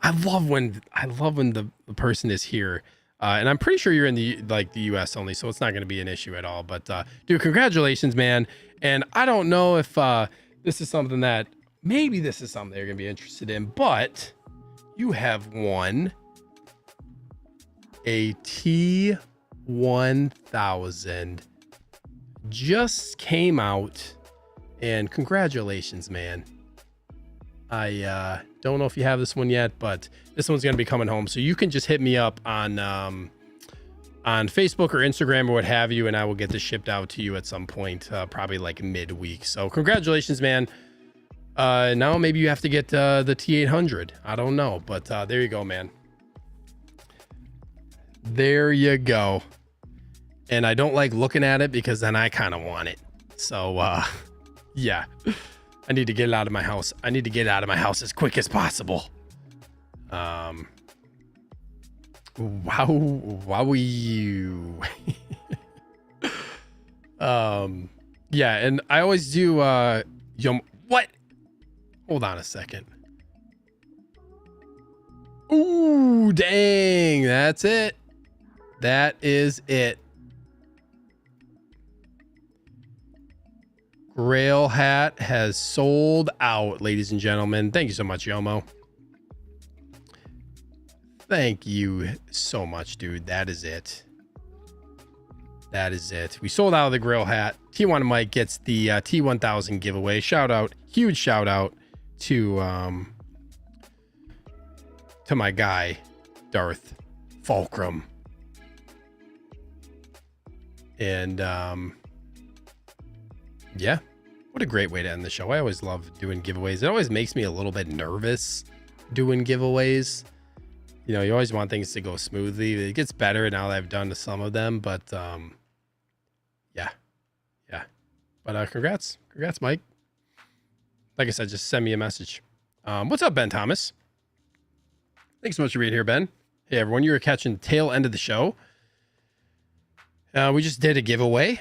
I love when the person is here. And I'm pretty sure you're in the US only, so it's not going to be an issue at all. But dude, congratulations, man. And I don't know if this is something that maybe this is something they're going to be interested in, but you have won a T1000. Just came out, and congratulations, man. I don't know if you have this one yet, but this one's going to be coming home. So you can just hit me up on Facebook or Instagram or what have you, and I will get this shipped out to you at some point, probably like midweek. So congratulations, man. Now maybe you have to get the T800. I don't know, but there you go, man. There you go. And I don't like looking at it because then I kind of want it. So yeah. I need to get it out of my house. I need to get it out of my house as quick as possible. Wow. You. Yeah, and I always do what? Hold on a second. Ooh, dang. That's it. That is it. Grail hat has sold out, ladies and gentlemen. Thank you so much, Yomo. Thank you so much, dude. That is it. That is it. We sold out of the Grail hat. T1 Mike gets the T1000 giveaway. Shout out, huge shout out to my guy, Darth Fulcrum. And yeah, what a great way to end the show. I always love doing giveaways. It always makes me a little bit nervous doing giveaways. You know, you always want things to go smoothly. It gets better now that I've done some of them, but yeah. But congrats, Mike. Like I said, just send me a message. What's up, Ben Thomas? Thanks so much for being here, Ben. Hey, everyone, you were catching the tail end of the show. We just did a giveaway,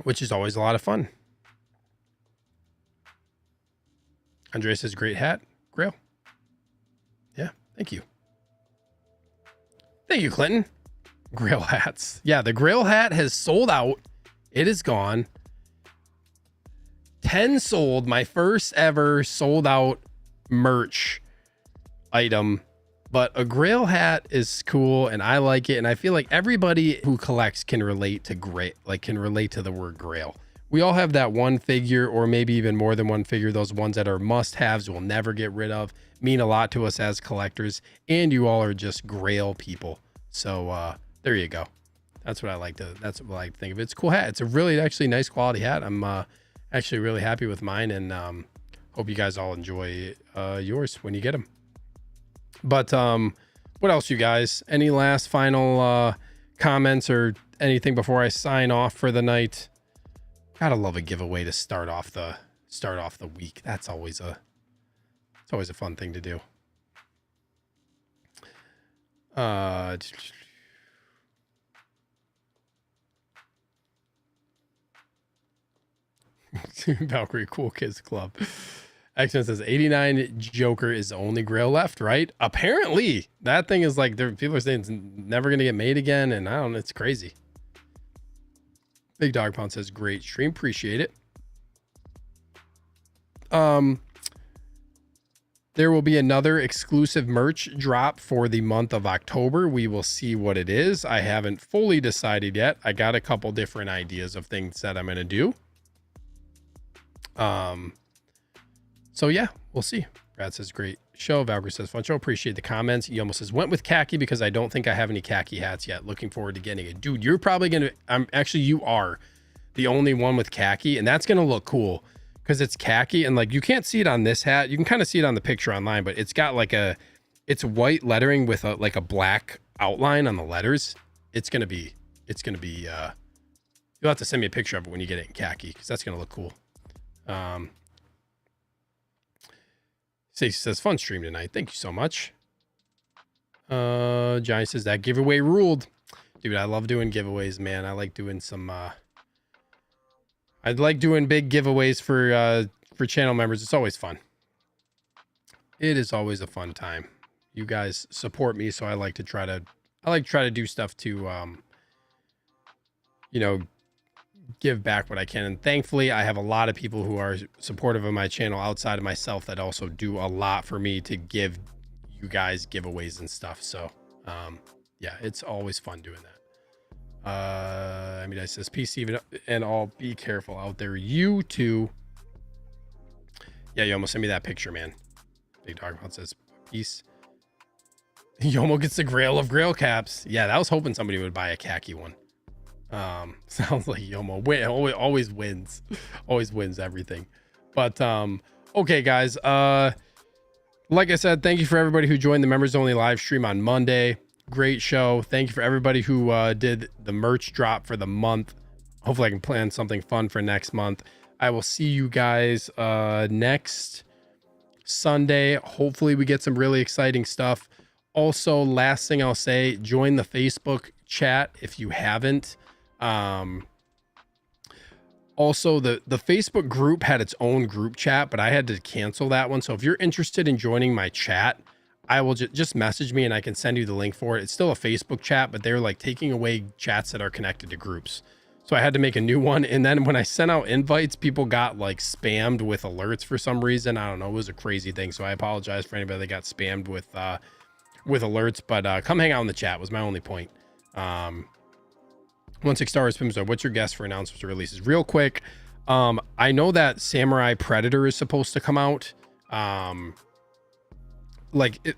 which is always a lot of fun. Andrea says, great hat, Grail. Yeah, thank you. Thank you, Clinton. Grail hats. Yeah, the Grail hat has sold out. It is gone. 10 sold. My first ever sold out merch item. But a Grail hat is cool, and I like it, and I feel like everybody who collects can relate to the word Grail. We all have that one figure, or maybe even more than one figure. Those ones that are must-haves, we'll never get rid of, mean a lot to us as collectors, and you all are just Grail people. So there you go. That's what I like to think of. It's a cool hat. It's a really actually nice quality hat. I'm actually really happy with mine, and hope you guys all enjoy yours when you get them. But what else, you guys? Any last final comments or anything before I sign off for the night? Gotta love a giveaway to start off the start off the week. It's always a fun thing to do. Valkyrie Cool Kids Club. X-Men says 89 Joker is the only grail left, right? Apparently. That thing is like, people are saying it's never going to get made again, and I don't know, it's crazy. Big Dog Pound says, great stream, appreciate it. There will be another exclusive merch drop for the month of October. We will see what it is. I haven't fully decided yet. I got a couple different ideas of things that I'm going to do. So yeah, we'll see. Brad says, great show. Valkyrie says, fun show. Appreciate the comments. He almost says, went with khaki because I don't think I have any khaki hats yet. Looking forward to getting it. Dude, you're probably going to, you are the only one with khaki, and that's going to look cool. Because it's khaki, and like you can't see it on this hat. You can kind of see it on the picture online, but it's got like it's white lettering with like a black outline on the letters. It's gonna be you'll have to send me a picture of it when you get it in khaki, because that's gonna look cool. Stacey says, fun stream tonight. Thank you so much. Johnny says, that giveaway ruled. Dude, I love doing giveaways, man. I like doing some I'd like doing big giveaways for channel members. It's always fun. It is always a fun time. You guys support me, so I like to try to do stuff to give back what I can. And thankfully, I have a lot of people who are supportive of my channel outside of myself that also do a lot for me to give you guys giveaways and stuff. So yeah, it's always fun doing that. I mean, I says peace even and all, be careful out there. You too. Yeah, you almost sent me that picture, man. Big Dog Pound says peace. Yomo gets the grail of grail caps. Yeah, I was hoping somebody would buy a khaki one. Sounds like Yomo always wins. Always wins everything. But okay, guys. Like I said, thank you for everybody who joined the members only live stream on Monday. Great show. Thank you for everybody who did the merch drop for the month. Hopefully I can plan something fun for next month. I will see you guys next Sunday. Hopefully we get some really exciting stuff. Also, last thing I'll say, join the Facebook chat if you haven't. Also, the Facebook group had its own group chat, but I had to cancel that one. So if you're interested in joining my chat, I will just message me and I can send you the link for it. It's still a Facebook chat, but they're like taking away chats that are connected to groups. So I had to make a new one. And then when I sent out invites, people got like spammed with alerts for some reason. I don't know. It was a crazy thing. So I apologize for anybody that got spammed with alerts, but come hang out in the chat was my only point. 16 stars, Pimzo, what's your guess for announcements or releases? Real quick. I know that Samurai Predator is supposed to come out.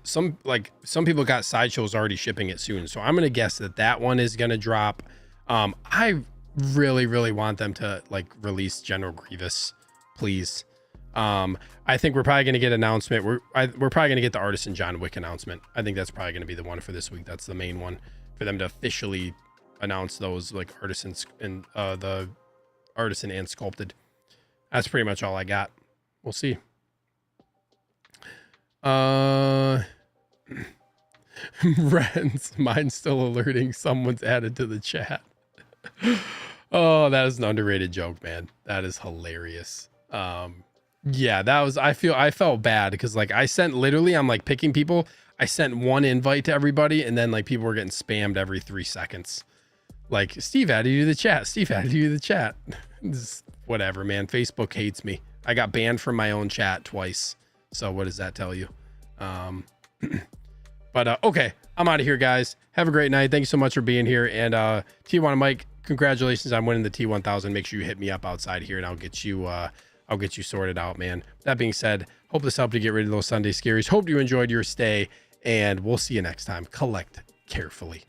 Some people got Sideshow's already shipping it soon, so I'm gonna guess that one is gonna drop. I really want them to like release General Grievous, please. I think we're probably gonna get announcement. We're probably gonna get the Artisan John Wick announcement. I think that's probably gonna be the one for this week. That's the main one for them to officially announce those like artisans and the Artisan and Sculpted. That's pretty much all I got. We'll see. Rens, mine's still alerting someone's added to the chat. Oh, that is an underrated joke, man. That is hilarious. Yeah, I felt bad because like I sent literally, I'm like picking people. I sent one invite to everybody and then like people were getting spammed every 3 seconds. Like, Steve added you to the chat. Steve added you to the chat. Whatever, man. Facebook hates me. I got banned from my own chat twice. So what does that tell you? But okay, I'm out of here, guys. Have a great night. Thank you so much for being here. And T1 Mike, congratulations on winning the T1000. Make sure you hit me up outside here and I'll get you sorted out, man. That being said, hope this helped you get rid of those Sunday scaries. Hope you enjoyed your stay and we'll see you next time. Collect carefully.